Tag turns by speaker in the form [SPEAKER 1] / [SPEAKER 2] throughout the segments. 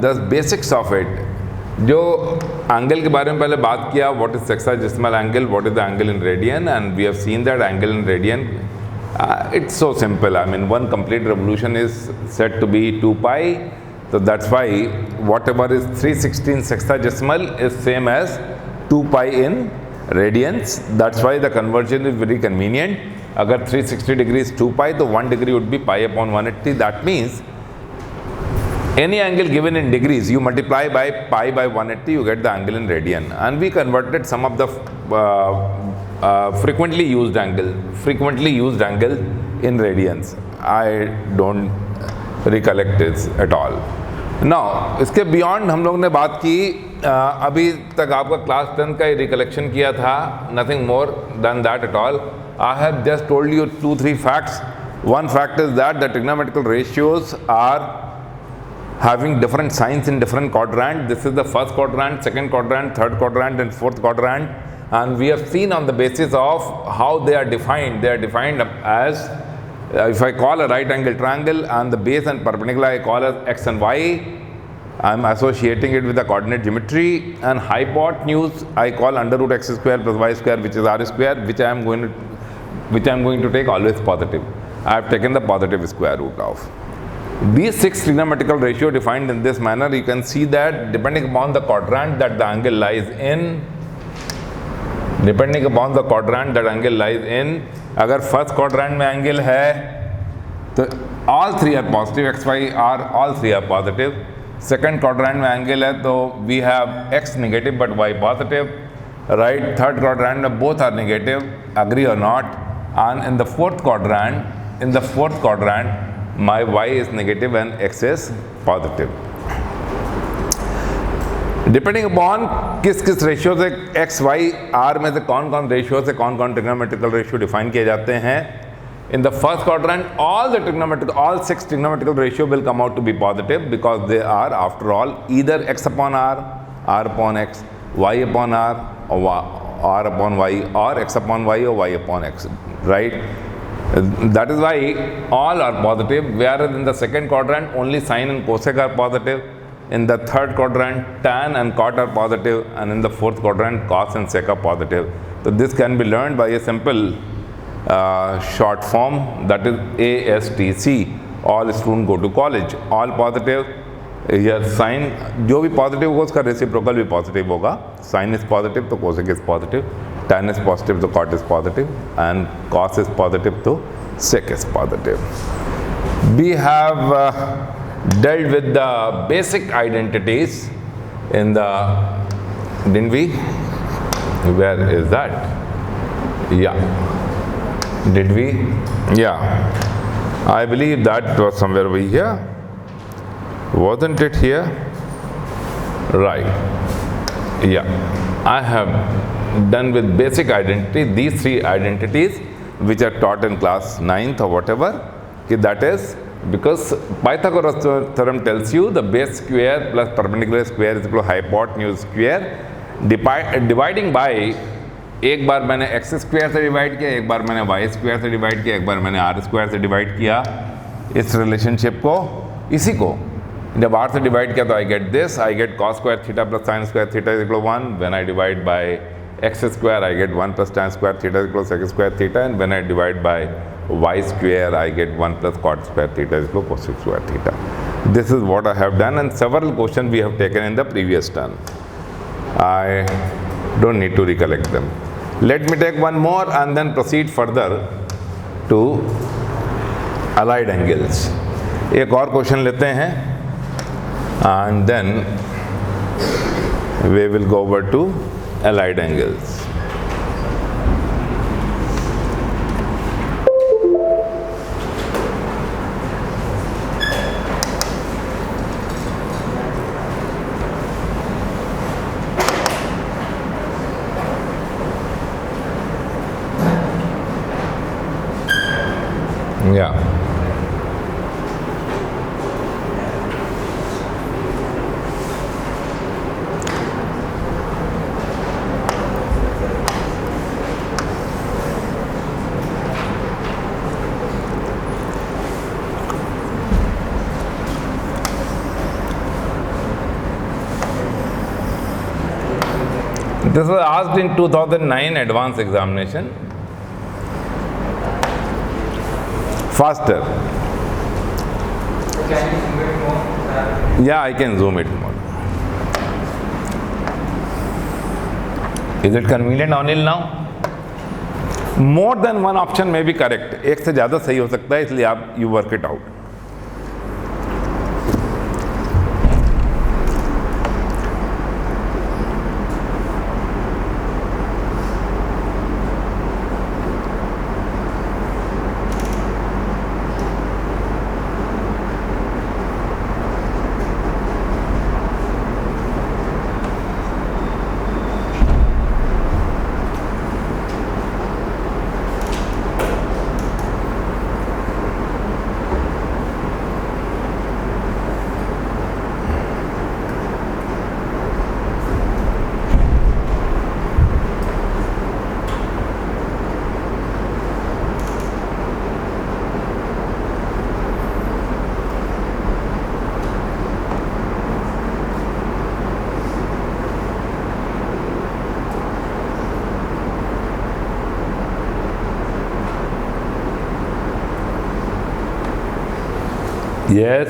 [SPEAKER 1] The basics of it, जो angle के बारे में पहले बात किया, what is sexadecimal angle, what is the angle in radian, and we have seen that angle in radian it's so simple. I mean, one complete revolution is said to be 2 pi, so that's why whatever is 316 sexagesimal is same as 2 pi in radians. That's why the conversion is very convenient. अगर 360 degree is 2 pi, तो 1 degree would be pi upon 180. That means any angle given in degrees, you multiply by pi by 180, you get the angle in radian. And we converted some of the frequently used angle in radians. I don't recollect this at all. Now, इसके beyond हम लोग ने बात की, अभी तक आपका class 10 का ही रिकलेक्शन किया था, nothing more than that at all. I have just told you 2-3 facts. One fact is that the trigonometrical ratios are having different signs in different quadrant. This is the first quadrant, second quadrant, third quadrant, and fourth quadrant. And we have seen on the basis of how they are defined. They are defined as, if I call a right angle triangle and the base and perpendicular I call as x and y, I am associating it with the coordinate geometry. And hypotenuse I call under root x square plus y square, which is r square, which I am going to take always positive. I have taken the positive square root of. These 6 trigonometrical ratio defined in this manner. You can see that depending upon the quadrant that the angle lies in, अगर first quadrant में angle है तो all 3 are positive, x, y, r, all 3 are positive. Second quadrant में angle है तो we have x negative but y positive, right? Third quadrant में both are negative, agree or not? And in the fourth quadrant, my y is negative and x is positive. Depending upon किस किस ratio से x Y are में से कौन कौन ratio से कौन कौन ट्रिग्नोमेट्रिकल रेशियो डिफाइन किए जाते हैं. In the first quadrant all 6 trigonometrical ratio will come out to be positive because they are after all either x upon r, r upon x, y upon r, or r upon y, or x upon y or y upon x, right? That is why all are positive, whereas in the second quadrant only sine and cosec are positive. In the third quadrant, tan and cot are positive, and in the fourth quadrant, cos and sec are positive. So this can be learned by a simple short form, that is ASTC. All students go to college. All positive. Here sin, जो भी positive होगा उसका reciprocal भी positive होगा. Sin is positive तो cosec is positive. Tan is positive तो cot is positive, and cos is positive तो sec is positive. We have dealt with the basic identities in the, didn't we? Where is that? Yeah. Did we? Yeah. I believe that was somewhere over here. Wasn't it here? Right. Yeah. I have done with basic identity, these 3 identities which are taught in class 9th or whatever. Okay, that is because Pythagoras theorem tells you the base square plus perpendicular square is equal to hypotenuse square. Dividing by, एक बार मैंने x square से divide किया, एक बार मैंने y square से divide किया, एक बार मैंने r स्क्वायर से डिवाइड किया. इस रिलेशनशिप को, इसी को जब r से डिवाइड किया तो I get this, I get cos square theta plus sin square theta is equal to 1. When I divide by x square I get 1 plus tan square theta is equal to sec square theta, and when I divide by y square I get 1 plus cot square theta is equal to cosec square theta. This is what I have done, and several questions we have taken in the previous term. I don't need to recollect them. Let me take one more and then proceed further to allied angles. एक और question लेते हैं and then we will go over to allied angles. Yeah. This was asked in 2009 advanced examination. Faster.
[SPEAKER 2] Can you zoom it more?
[SPEAKER 1] Yeah, I can zoom it more. Is it convenient, Anil, now? More than one option may be correct. एक से ज़्यादा सही हो सकता है, इसलिए आप you work it out. Yes.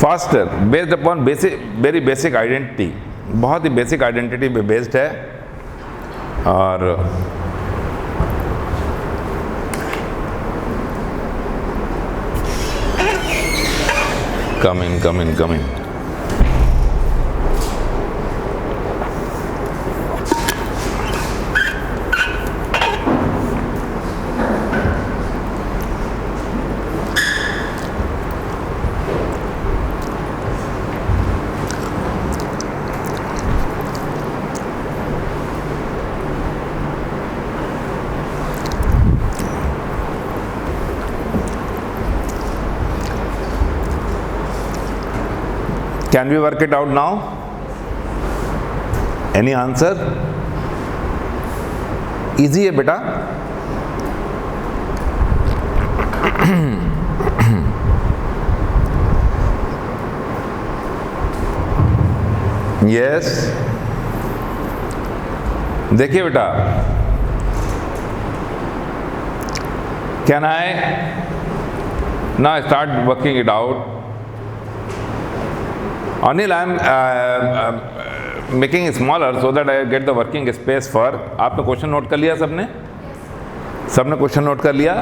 [SPEAKER 1] Faster based upon basic very basic identity, बहुत ही बेसिक आइडेंटिटी पे बेस्ड है और come in. Can we work it out now? Any answer? Easy है बेटा. Yes. देखिए बेटा, can I now start working it out? Anil, I am making it smaller so that I get the working space for. आपने question note कर लिया सबने? सबने question note कर लिया?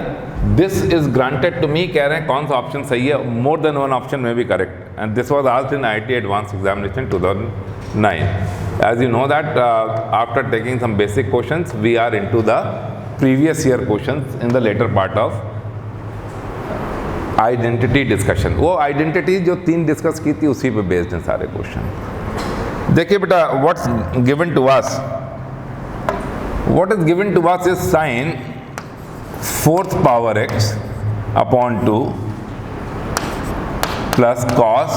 [SPEAKER 1] This is granted to me, कह रहे हैं कौन सा ऑप्शन सही है? More than one option may be correct. And this was asked in IIT Advanced Examination 2009. As you know that after taking some basic questions, we are into the previous year questions in the later part of identity discussion. वो identity जो 3 discuss की थी उसी पे based हैं सारे question. देखिए बेटा, what's given to us, what is given to us is sine 4th power x upon 2 plus cos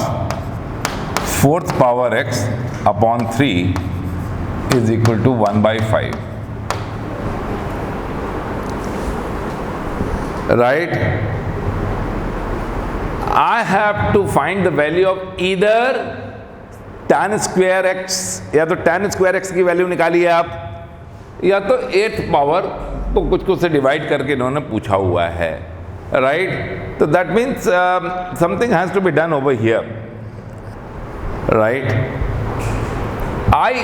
[SPEAKER 1] 4th power x upon 3 is equal to 1/5. Right. I have to find the value of either tan square x, या तो tan square x की value निकालिए आप, या तो 8th power को कुछ से डिवाइड करके इन्होंने पूछा हुआ है. राइट. तो that means something has to be done over here. Right. I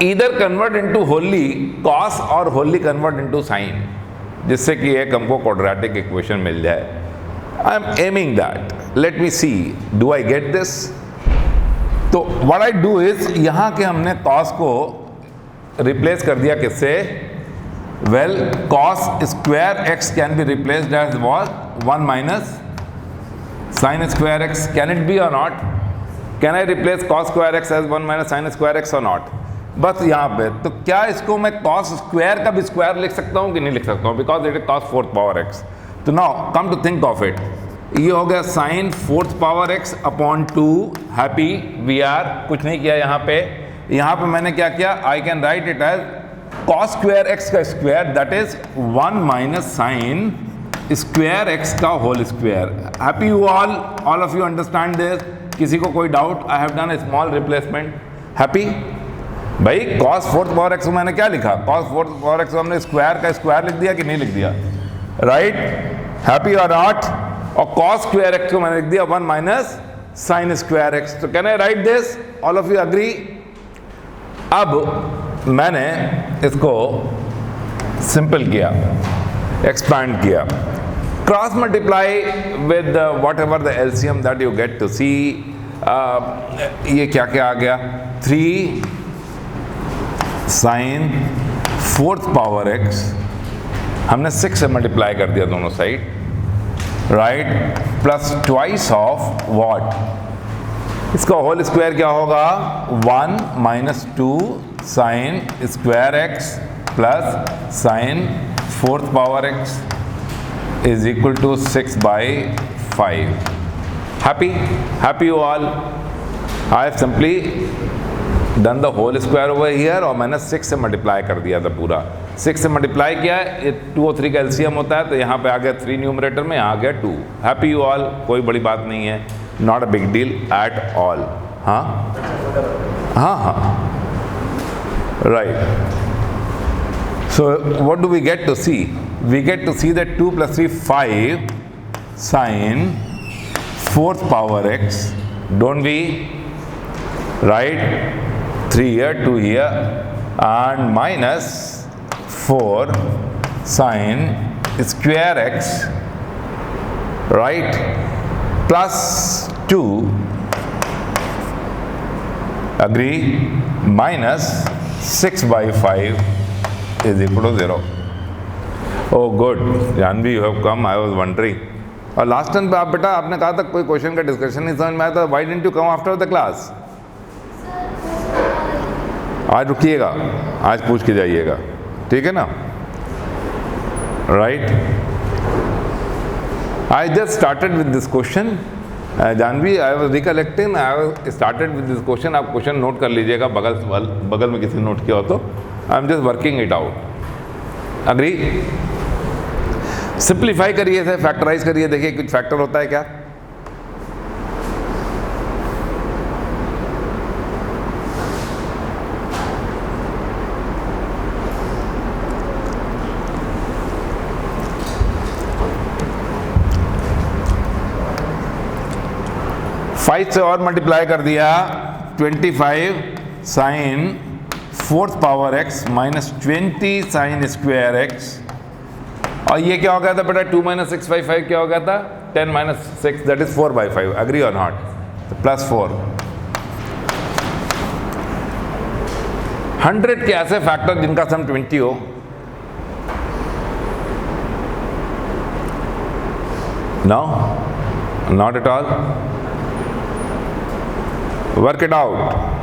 [SPEAKER 1] either convert into wholly cos or wholly convert into sine, जिससे कि एक हमको क्वाड्रेटिक इक्वेशन मिल जाए. I am aiming that. Let me see. Do I get this? तो what I do is यहाँ के हमने cos को replace कर दिया किससे? Well, cos square x can be replaced as what? 1 minus sin square x. Can it be or not? Can I replace cos square x as 1 minus sin square x or not? बस यहाँ पे. तो क्या इसको मैं cos square का भी square लिख सकता हूँ कि नहीं लिख सकता हूँ? Because it is cos 4th power x. So now come to think of it, ये हो गया sine fourth power x upon 2, happy we are. कुछ नहीं किया यहाँ पे मैंने क्या किया, I can write it as cos square x का square, that is 1 minus sine square x का whole square. Happy you all of you understand this? किसी को कोई doubt? I have done a small replacement. Happy? भाई cos fourth power x को मैंने क्या लिखा, कॉस फोर्थ पावर एक्स को हमने स्क्वायर का स्क्वायर लिख दिया कि नहीं लिख दिया, राइट? हैप्पी और नॉट? और कॉस स्क्वायर एक्स को मैंने लिख दिया 1 माइनस साइन स्क्वायर एक्स। तो can I write this? All of you agree? अब मैंने इसको सिंपल किया, एक्सपैंड किया, cross multiply with whatever the LCM that you get to see. ये क्या क्या आ गया, 3 साइन फोर्थ पावर एक्स, हमने 6 से मल्टीप्लाई कर दिया दोनों side, right? Plus twice of what, इसका होल स्क्वायर क्या होगा, 1 minus 2 sign square X plus sign fourth power x is equal to 6 by 5. Happy you all? I have simply done the whole square over here और मैंने 6 से multiply कर दिया था पूरा। 6 से मल्टीप्लाई किया, ये 2 और 3 का एलसीएम होता है, तो यहाँ पे आ गया 3 न्यूमरेटर में, यहाँ आ गया 2। Happy you all? कोई बड़ी बात नहीं है, not a big deal at all. हाँ हाँ हाँ, right. So what do we get to see? We get to see that 2 plus 3, 5 sine fourth power x, don't we? Right? 3 here, 2 here, and minus 4 sine square x, right? Plus 2, agree, minus 6 by 5 is equal to 0. Oh good, Janvi, you have come, I was wondering. और last time पे आप बेटा आपने कहा था कोई question का discussion नहीं समझ में आया था, why didn't you come after the class? आज रुकिएगा, आज पूछ के जाइएगा, ठीक है ना? Right? I just started with this question, Janvi, I was recollecting, I started with this question. आप क्वेश्चन नोट कर लीजिएगा, बगल में किसी ने नोट किया हो तो। I am just working it out. Agree? Simplify करिए इसे, फैक्टराइज करिए, देखिए कुछ फैक्टर होता है क्या। फाइव से और मल्टीप्लाई कर दिया, 25 sine fourth power X minus 20 sine square X. और ये क्या हो गया था बेटा, 2 माइनस 6 बाई 5 क्या हो गया था, 10 minus 6 that is 4 by 5। Agree और नॉट? तो प्लस 4। 100 के ऐसे फैक्टर जिनका सम 20 हो, no, not at all. Work it out.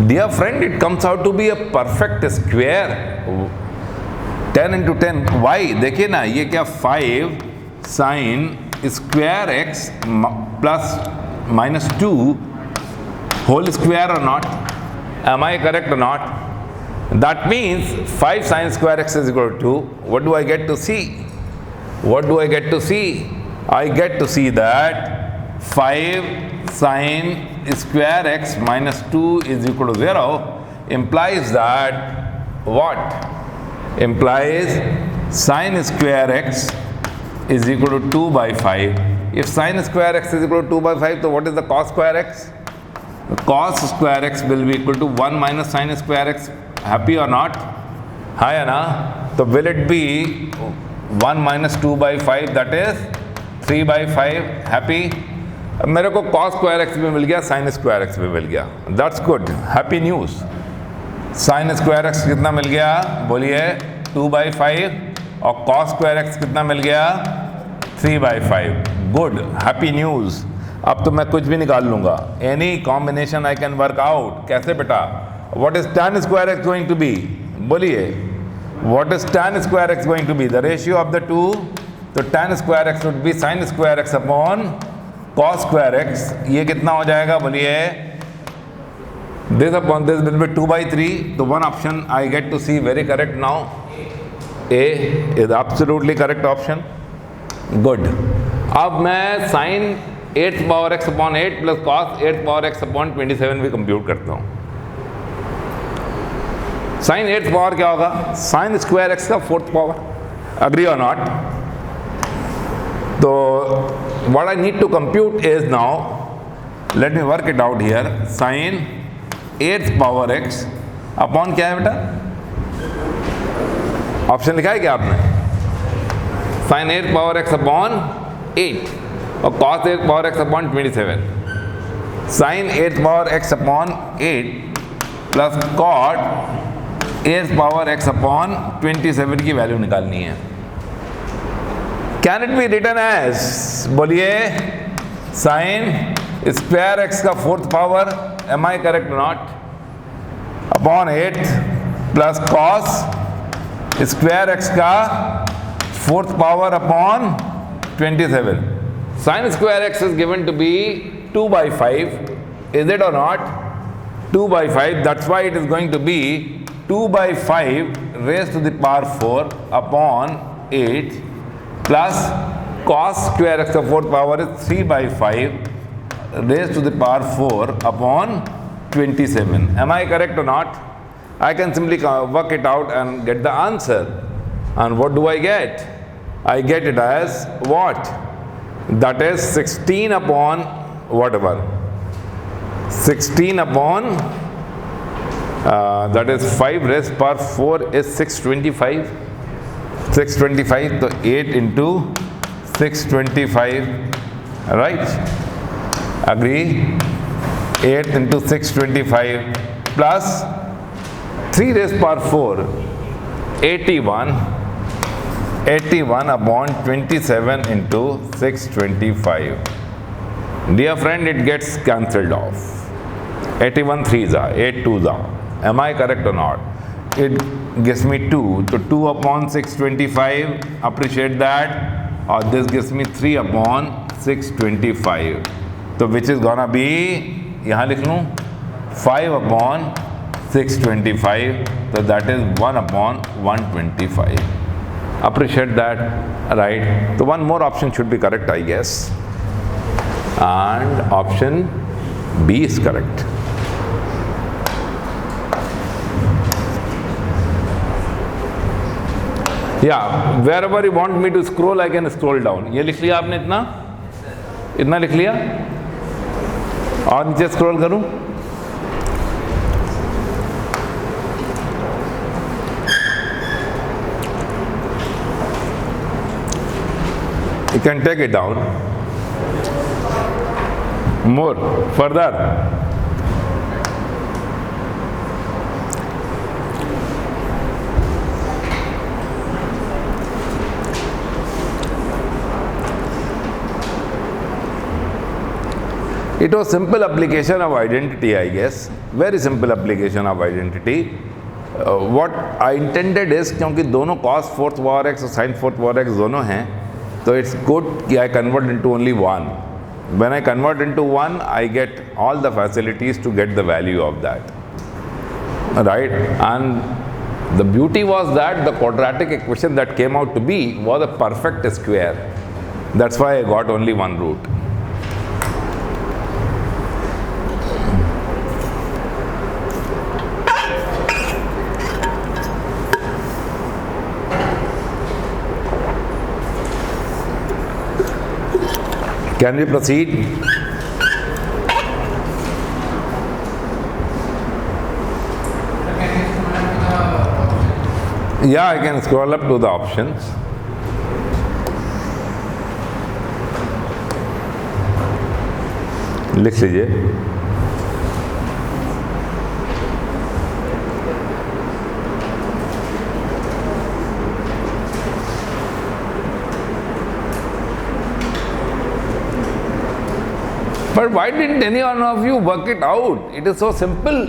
[SPEAKER 1] Dear friend, it comes out to be a perfect square, 10 into 10. Why? देखिए ना, ये क्या, 5 sine square X plus minus 2 whole square or not? Am I correct or not? That means 5 sin square x is equal to, what do I get to see? What do I get to see? I get to see that 5 sin square x minus 2 is equal to 0 implies that what? Implies sin square x is equal to 2 by 5. If sin square x is equal to 2 by 5, so what is the cos square x? The cos square x will be equal to 1 minus sin square x. Happy or not? Hi na? So will it be 1 minus 2 by 5, that is 3 by 5? Happy? अब मेरे को cos square x भी मिल गया, sin square x भी मिल गया, that's good, happy news. sin square x कितना मिल गया, बोलिए, 2 by 5, और cos स्क्वायर एक्स कितना मिल गया, 3 by 5। Good, happy news. अब तो मैं कुछ भी निकाल लूँगा, any combination I can work out. कैसे बेटा? What is tan square x going to be? बोलिए, What is tan square x going to be? The ratio of the two. तो tan square x would be sin square x upon cos square x. ये कितना हो जाएगा बोलिए? This upon this will be 2/3. So one option I get to see very correct now. A is absolutely correct option. Good. अब मैं sin 8 power x upon 8 plus cos 8 power x upon 27 भी compute करता हूँ. sin 8 power क्या होगा? sin square x का 4th power. Agree or not? तो what I need to compute is now, let me work it out here. sin 8 power x upon क्या है बेटा? ऑप्शन लिखा है क्या आपने? sin 8 पावर x अपॉन 8 और cos 8 power x upon 27. sin 8 power x upon 8 plus cot 8 power x upon 27 की value निकालनी है. Can it be written as, बोलिए, साइन स्क्वायर x का 4th power, am I correct not, upon 8 plus cos square x का 4th power upon 27. Sine square x is given to be 2/5. Is it or not? 2/5. That's why it is going to be 2/5 raised to the power 4 upon 8 plus cos square x का 4th power is 3/5 raised to the power 4 upon 27. Am I correct or not? I can simply work it out and get the answer. And what do I get? I get it as what? That is 16 upon whatever. 16 upon that is 5 raised power 4 is 625. 625, so 8 into 625, right? Agree? 8 into 625 plus 3 raised power 4, 81. 81 upon 27 into 625. Dear friend, it gets cancelled off. 81 3s are, 8 2s are. Am I correct or not? It gives me 2. So 2 upon 625, appreciate that. Or this gives me 3 upon 625. So which is gonna be, यहाँ लिख लूँ, 5 upon 625. So that is 1 upon 125. Appreciate that, right? So one more option should be correct, I guess. And option B is correct. Yeah, wherever you want me to scroll, I can scroll down. ये लिख लिया आपने इतना? इतना लिख लिया? और नीचे स्क्रॉल करूं? You can take it down. More, further. It was simple application of identity, I guess. Very simple application of identity. What I intended is, क्योंकि दोनों cos 4th power x और sin 4th power x दोनों हैं, तो it's good कि I convert into only one. When I convert into one, I get all the facilities to get the value of that, right? And the beauty was that the quadratic equation that came out to be was a perfect square. That's why I got only one root. Can we proceed? Yeah, I can scroll up to the options. लिख लीजिए. But why didn't any one of you work it out? It is so simple.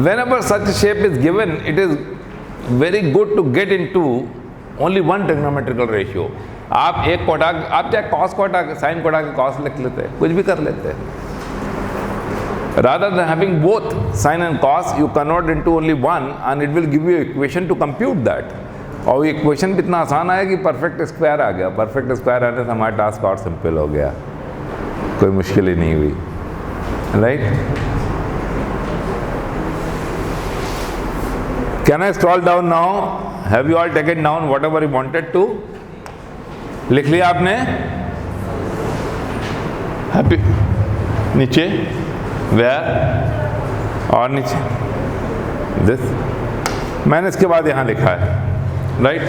[SPEAKER 1] Whenever such a shape is given, it is very good to get into only one trigonometrical ratio. आप एक को हटा, आप चाहे cos को हटा, sin को हटा के cos लिख लेते हैं, कुछ भी कर लेते हैं. Rather than having both sin and cos, you convert into only one and it will give you equation to compute that. और ये इक्वेशन भी इतना आसान आया कि परफेक्ट स्क्वायर आ गया. परफेक्ट स्क्वायर आने से हमारा टास्क और सिंपल हो गया, कोई मुश्किल ही नहीं हुई. Right? Can I scroll down now? Have you all taken down whatever you wanted to? लिख लिया आपने? हैप्पी? नीचे? Where? और नीचे? This? मैंने इसके बाद यहाँ लिखा है. Right?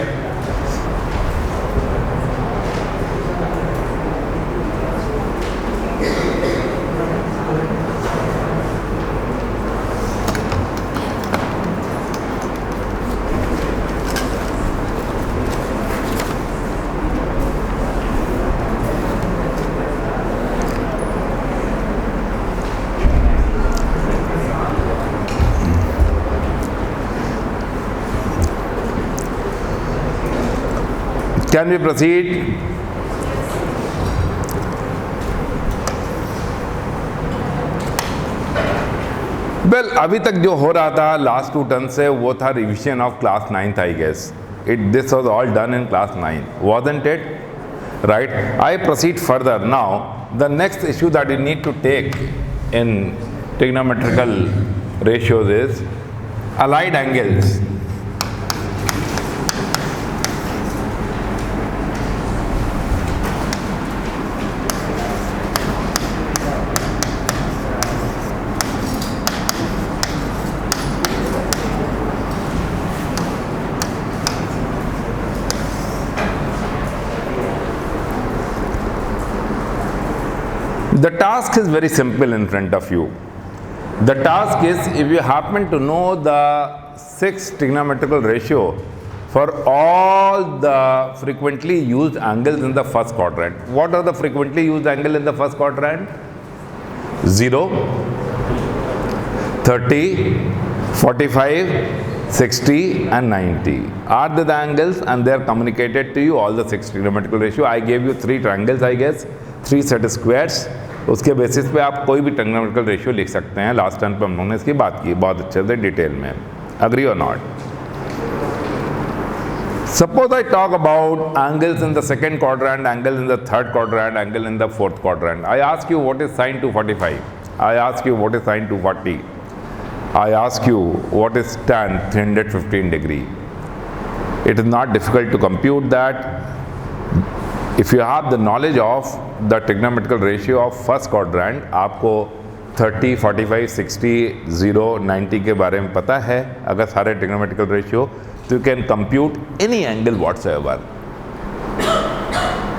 [SPEAKER 1] Can we proceed? Well, अभी तक जो हो रहा था लास्ट 2 टर्म से वो था revision of class 9th I guess. This was all done in class 9, wasn't it? Right? I proceed further now. The next issue that you need to take in trigonometrical ratios is allied angles. The task is very simple in front of you. The task is, if you happen to know the 6 trigonometrical ratio for all the frequently used angles in the first quadrant. What are the frequently used angle in the first quadrant? 0, 30, 45, 60 and 90 are the angles, and they are communicated to you, all the 6 trigonometrical ratio. I gave you 3 triangles, I guess, 3 set squares. उसके basis पे आप कोई भी trigonometrical ratio लिख सकते हैं. Last time पे हम लोगों ने इसकी बात की बहुत अच्छे से डिटेल में. अग्री और not? Suppose I talk about angles in the second quadrant, angle in the third quadrant, angle in the fourth quadrant. I ask you what is sine 245. I ask you what is sine 240. I ask you what is tan 315 degree. It is not difficult to compute that. If you have the knowledge of the trigonometrical ratio of first quadrant, आपको 30, 45, 60, 0, 90 के बारे में पता है अगर सारे trigonometrical ratio, तो you can compute any angle whatsoever.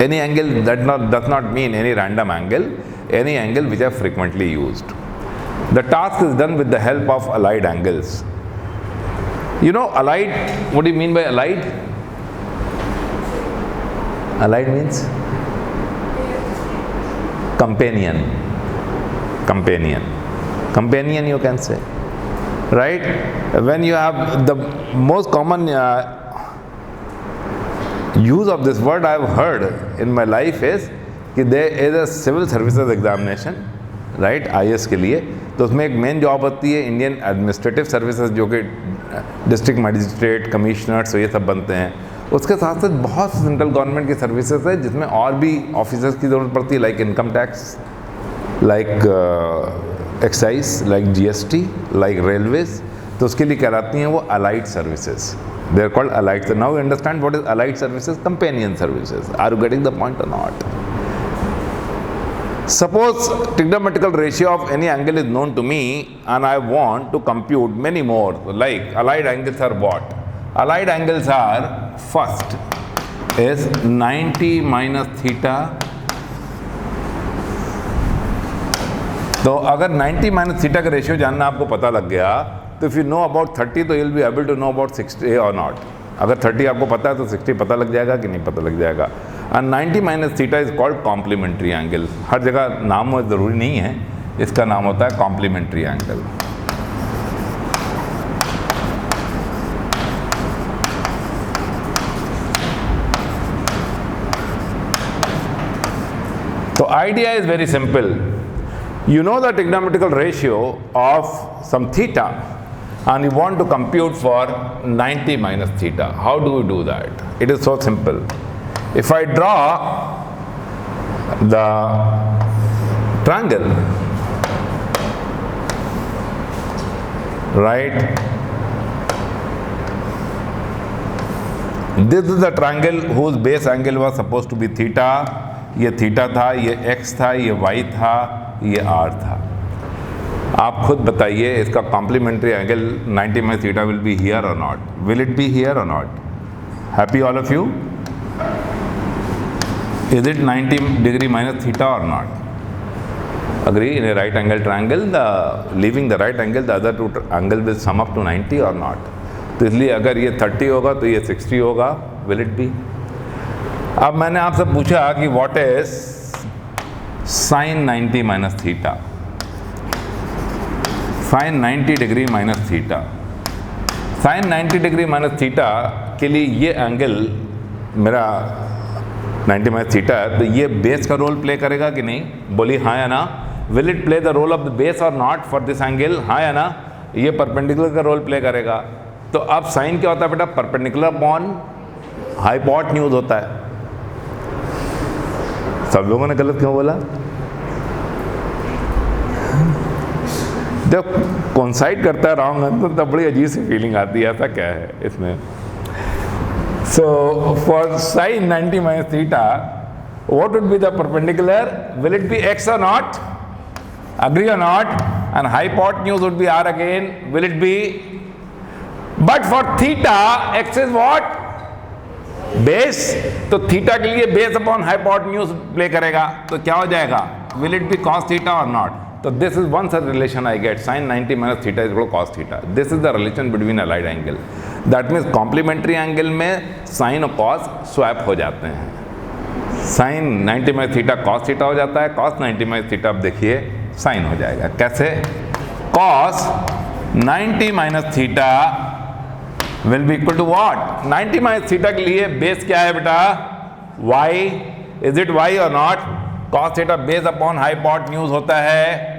[SPEAKER 1] Any angle that does not mean any random angle, any angle which are frequently used. The task is done with the help of allied angles. You know allied, what do you mean by allied? Allied means companion. Companion you can say, right? When you have the most common use of this word I have heard in my life is कि there is a civil services examination, right? IAS के लिए, तो उसमें एक main job होती है Indian administrative services, जो कि डिस्ट्रिक्ट मजिस्ट्रेट, कमिश्नर्स, ये सब बनते हैं. उसके साथ साथ बहुत सेंट्रल गवर्नमेंट की सर्विसेज है जिसमें और भी ऑफिसर्स की ज़रूरत पड़ती है, like income tax, like excise, like GST, like railways. तो उसके लिए कहलाती हैं वो allied services. They are called allied. Now you understand what is allied services, companion services. Are you getting the point और not? Suppose trigonometrical ratio of any angle is known to me and I want to compute many more. Like allied angles are what? Allied angles are, first is 90 minus theta. तो अगर 90 minus theta का ratio जानना आपको पता लग गया, तो if you know about 30 तो you'll be able to know about 60 or not. अगर 30 आपको पता है तो 60 पता लग जाएगा कि नहीं पता लग जाएगा. And 90 minus theta is called complementary angle. हर जगह नाम वो ज़रूरी नहीं है, इसका नाम होता है complementary angle. तो idea is very simple. You know the trigonometrical ratio of some theta and you want to compute for 90 minus theta. How do we do that? It is so simple. If I draw the triangle, right? This is the triangle whose base angle was supposed to be theta. ये theta था, ये x था, ये y था, ये r था. आप खुद बताइए इसका complementary angle 90 minus theta will be here और not? Will it be here और not? Happy all of you? Is it 90 degree minus theta or not? Agree? In a right angle triangle, leaving the right angle, the other two angle will sum up to 90 or not? तो इसलिए अगर ये 30 होगा तो ये 60 होगा. Will it be? अब मैंने आपसे पूछा कि what is sin 90 minus theta? sin 90 degree minus theta. sin 90 degree minus theta के लिए ये एंगल मेरा 90 माइनस थीटा है, तो ये बेस का रोल प्ले करेगा कि नहीं? बोली हाँ या ना? Will it play the role of the base और नॉट फॉर दिस एंगल? हाँ या ना? ये परपेंडिकुलर का रोल प्ले करेगा. तो अब साइन क्या होता है बेटा? परपेंडिकुलर अपॉन हाइपोटेन्यूज होता है. सब लोगों ने गलत क्यों बोला? जब कोइंसाइड करता है रॉन्ग आंसर तब बड़ी अजीब सी फीलिंग आती है. ऐसा क्या है इसमें? So for sin 90 minus theta, what would be the perpendicular? Will it be x or not? Agree or not? And hypotenuse would be r again. Will it be? But for theta, x is what? Base. तो theta के लिए base upon hypotenuse play करेगा. तो क्या हो जाएगा? Will it be cos theta or not? So this is one such relation I get. Sin 90 minus theta is equal to cos theta. This is the relation between a right angle. That means complementary angle में sin और cos swap हो जाते हैं. sin 90 minus theta cos theta हो जाता है. cos 90 minus theta अब देखिए sin हो जाएगा. कैसे? cos 90 minus theta will be equal to what? 90 minus theta के लिए base क्या है बेटा? y. Is it y or not? cos theta base upon hypotenuse होता है.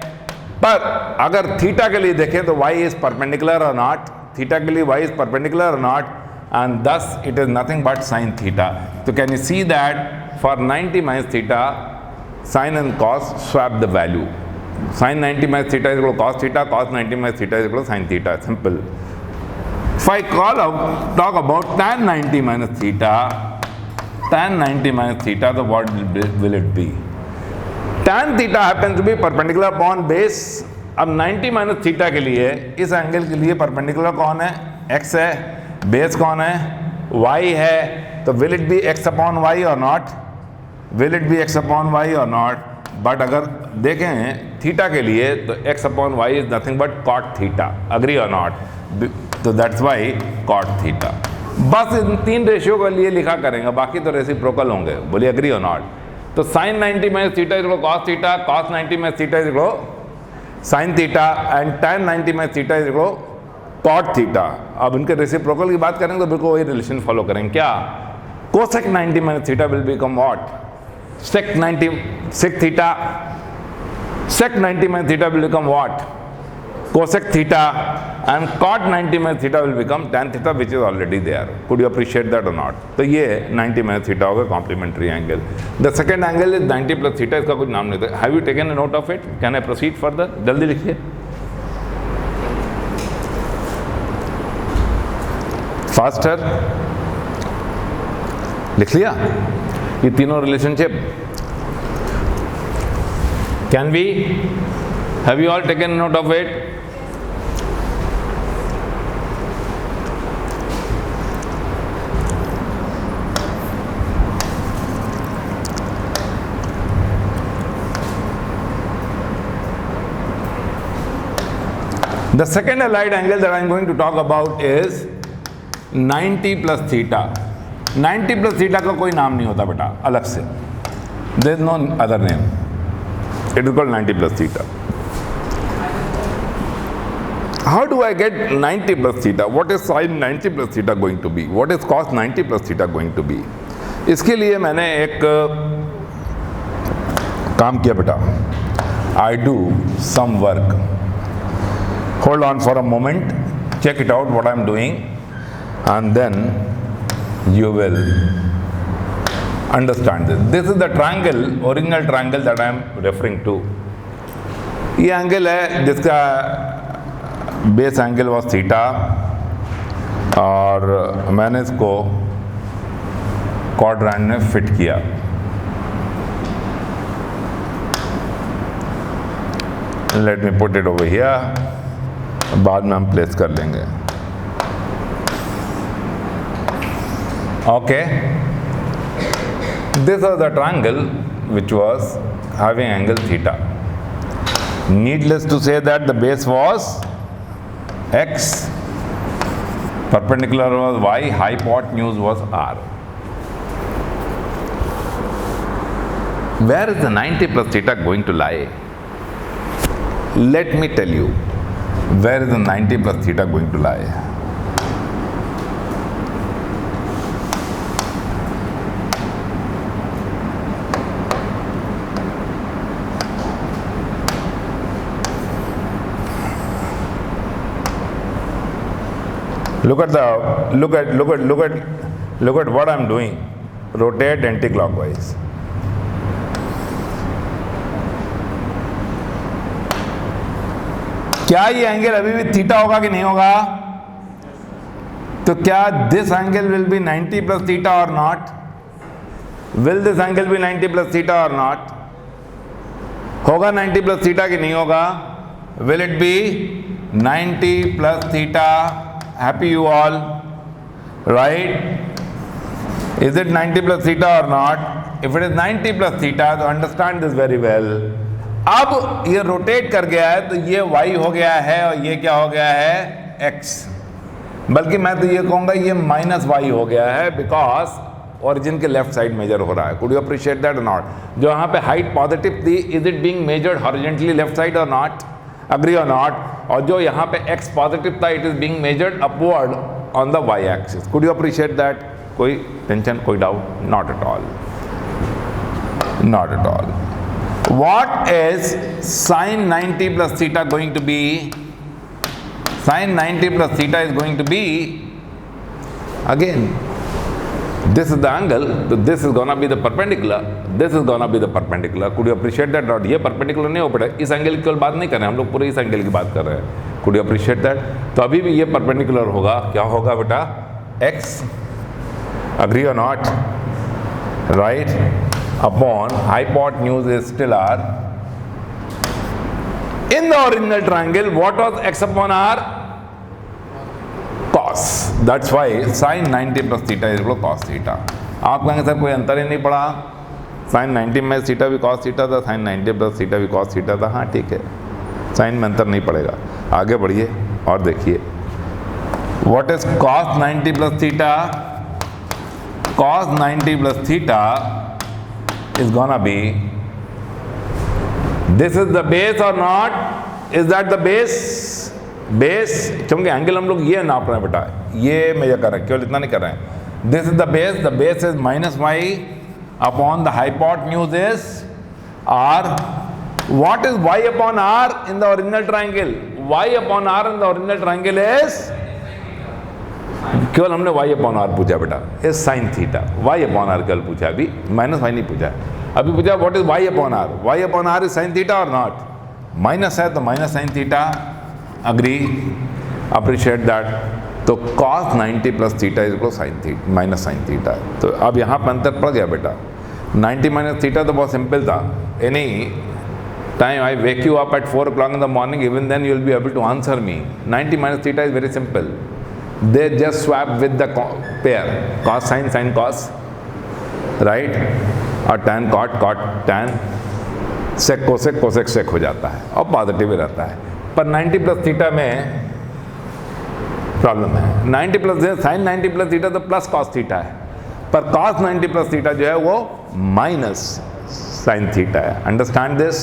[SPEAKER 1] पर अगर थीटा के लिए देखें तो y इज परपेंडिकुलर और नॉट? थीटा के लिए y इज परपेंडिकुलर और not? And this it is nothing but sine theta. तो can you see that for 90 minus theta sine and cos swap the value. Sine 90 minus theta is equal to cos theta, cos 90 minus theta is equal to sine theta. Simple. If I talk about tan 90 minus theta, tan 90 minus theta, so what will it be? tan theta happens to be perpendicular upon base. अब 90 minus theta के लिए इस angle के लिए perpendicular कौन है? x है. Base कौन है? y है. तो will it B x upon y और not? Will it B x upon y और नॉट? बट अगर देखें थीटा के लिए तो x upon y is nothing but cot theta. Agree और नॉट? तो दैट्स वाई cot थीटा. बस इन तीन रेशियो के लिए लिखा करेंगे, बाकी तो रेसिप्रोकल होंगे. बोलिए अग्री और नॉट? तो sin 90 minus theta is equal cos theta, cos 90 minus theta is equal sin theta and tan 90 minus theta is equal cot theta. अब इनके रेसिप्रोकल की बात करेंगे तो बिल्कुल वही रिलेशन फॉलो करेंगे. क्या? cosec 90 minus theta will become what? sec 90 sec theta. sec 90 minus theta will become what? cosec theta, and cot 90 minus theta will become tan theta, which is already there. Could you appreciate that or not? तो ये 90 minus theta होगा complementary angle. The second angle is 90 plus theta. इसका कुछ नाम नहीं था. Have you taken a note of it? Can I proceed further? जल्दी लिखिए. Faster. लिख लिया? ये तीनों relationship. Can we? Have you all taken a note of it? The second allied angle that I am going to talk about is 90 plus theta. 90 plus theta का कोई नाम नहीं होता बेटा अलग से. There is no other name. It is called 90 plus theta. How do I get 90 plus theta? What is sin 90 plus theta going to be? What is cos 90 plus theta going to be? इसके लिए मैंने एक काम किया बेटा, I do some work. Hold on for a moment, check it out what I'm doing, and then you will understand this. This is the triangle, original triangle that I am referring to. ये angle है जिसका base angle was theta, और मैंने इसको quadrant में fit किया. Let me put it over here, बाद में हम प्लेस कर लेंगे. Okay, this was the triangle which was having angle theta. Needless to say that the base was x, perpendicular was y, hypotenuse was r. Where is the 90 plus theta going to lie? Let me tell you, where is the 90 plus theta going to lie? Look at what I'm doing. Rotate anti-clockwise. क्या ये angle अभी भी theta होगा कि नहीं होगा? तो क्या this angle will be 90 plus theta और not? Will this angle be 90 plus theta और नॉट? होगा 90 प्लस थीटा कि नहीं होगा? Will it be 90 plus theta? Happy you all, right? Is it 90 plus theta or not? If it is 90 plus theta, तो understand this very well. अब ये rotate कर गया है तो ये y हो गया है और ये क्या हो गया है x. बल्कि मैं तो ये कहूँगा ये माइनस y हो गया है, बिकॉज ओरिजिन के लेफ्ट साइड मेजर हो रहा है. कुड यू अप्रिशिएट दैट और नॉट? जो यहाँ पे हाइट पॉजिटिव थी, is it being measured horizontally left side और नॉट? Agree or not? और जो यहाँ पे x पॉजिटिव था, it is being measured upward on the y axis. Could you appreciate that? कोई टेंशन, कोई doubt? Not at all, not at all. What is sin 90 plus theta going to be? Sin 90 plus theta is going to be, again, this is the angle, so this is gonna be the perpendicular, this is gonna be the perpendicular. Could you appreciate that? Not ये perpendicular नहीं हो पड़ा, इस angle की केवल बात नहीं कर रहे हैं हम लोग, पूरे इस एंगल की बात कर रहे हैं. Could you appreciate that? तो अभी भी ये perpendicular होगा. क्या होगा बेटा? x. Agree or not? Right? Upon hypotenuse is still r. In the original triangle, what was x upon r? Cos. That's why sin 90 plus theta is equal to cos theta. आप कहेंगे sir कोई अंतर ही नहीं पड़ा, sin 90 में theta भी cos theta था, sin 90 plus theta भी cos थीटा था. हाँ ठीक है, साइन में अंतर नहीं पड़ेगा. आगे बढ़िए और देखिए, what is cos 90 plus theta? Cos 90 plus theta is gonna be, this is the base or not? Is that the base? Base, क्योंकि एंगल हम लोग ये नाप रहे हैं बेटा, ये मेजर कर रहे हैं, केवल इतना नहीं कर रहे हैं. This is the base is minus y upon the hypotenuse is r. What is y upon r in the original triangle? Y upon r in the original triangle is, केवल हमने वाई अपॉन आर पूछा बेटा, is sine theta. Y upon r केवल पूछा, अभी minus y नहीं पूछा. अभी पूछा what is y upon r? Y upon r is sine theta और नॉट? माइनस है तो minus sine theta. Agree, appreciate that. तो cos 90 plus theta is equal to sin theta minus sin theta. तो अब यहाँ पर अंतर पड़ गया बेटा. 90 minus theta तो बहुत सिंपल था. Any time I wake you up at 4 o'clock in the morning, even then you will be able to answer me. 90 minus theta is very simple. They just swap with the pair, cos sin, sin cos, right? और tan cot, cot tan, sec cosec, cosec sec हो जाता है और positive ही रहता है. पर 90 plus theta में problem है. 90 प्लस साइन 90 प्लस थीटा तो प्लस कॉस थीटा है, पर कॉस 90 प्लस थीटा जो है वो माइनस साइन थीटा है. Understand this?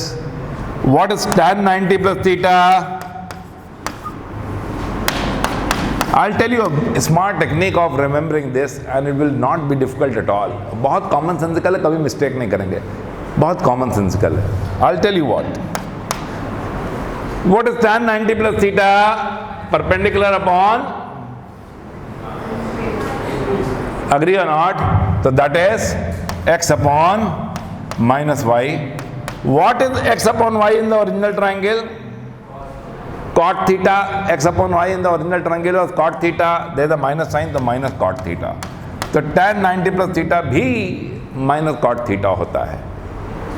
[SPEAKER 1] What is tan 90 plus theta? I'll tell you a smart technique of remembering this and it will not be difficult at all. बहुत common sensical है, कभी mistake नहीं करेंगे. बहुत कॉमन सेंसिकल है. I will tell you what is tan 90 plus theta perpendicular upon, agree or not? So that is x upon minus y. What is x upon y in the original triangle? Cot theta. X upon y in the original triangle was cot theta. There is a minus sign, the minus cot theta. तो tan 90 plus theta भी minus cot theta होता है.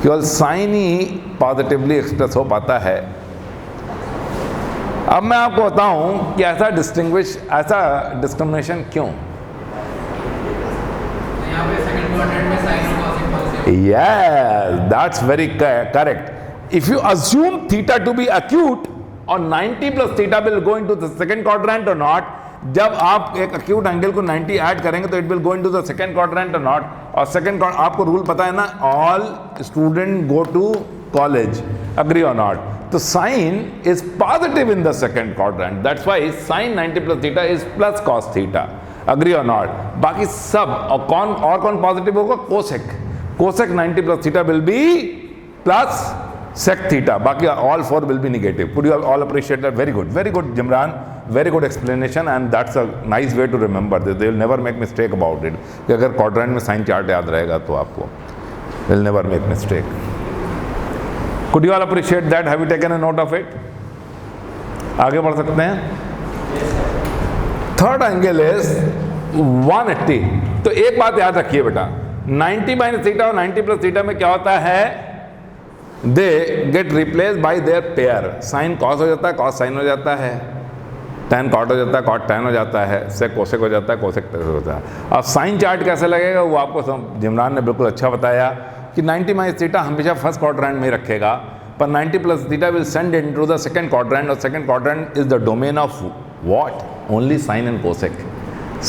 [SPEAKER 1] केवल sign ही positively express हो पाता है. अब मैं आपको बताऊं कि ऐसा डिस्क्रिमिनेशन क्यों.
[SPEAKER 2] यहाँ पे सेकंड क्वाड्रेंट में साइन और कॉस इक्वल से.
[SPEAKER 1] Yes, that's very correct. If you assume theta to be acute, or 90 plus theta will go into the second quadrant or not, जब आप एक acute angle को 90 ऐड करेंगे तो it will go into the second quadrant or not. और second आपको rule पता है ना, all student go to college, agree or not? तो sin is positive in the second quadrant. That's why sin 90 plus theta is plus cos theta. Agree or not? बाकी सब और कौन पॉजिटिव होगा? Cosec 90 plus theta will B plus sec theta. बाकी all four will be negative. Could you all appreciate that? Very good, Jimran. Very good explanation, and that's a nice way to remember this. They will never make mistake about it. कि अगर quadrant में sign chart याद रहेगा तो आपको will never make mistake. Could you all appreciate that? Have you taken a note of it? आगे बढ़ सकते हैं. Third angle is 180. तो एक बात याद रखिए बेटा, 90 माइनस थीटा और 90 प्लस थीटा में क्या होता है? They get replace by there pair. Sine cos हो जाता है, कॉस साइन हो जाता है, tan कॉट हो जाता है, कॉट tan हो जाता है, सेक कोसेक हो जाता है, कोसेक टेक हो जाता है. अब साइन चार्ट कैसे लगेगा वो आपको जिमरान ने बिल्कुल अच्छा बताया कि 90 माइनस थीटा हमेशा फर्स्ट क्वाड्रेंट में ही रखेगा, पर 90 plus theta will send into the second quadrant, और second quadrant is the domain of what? Only sine and cosec.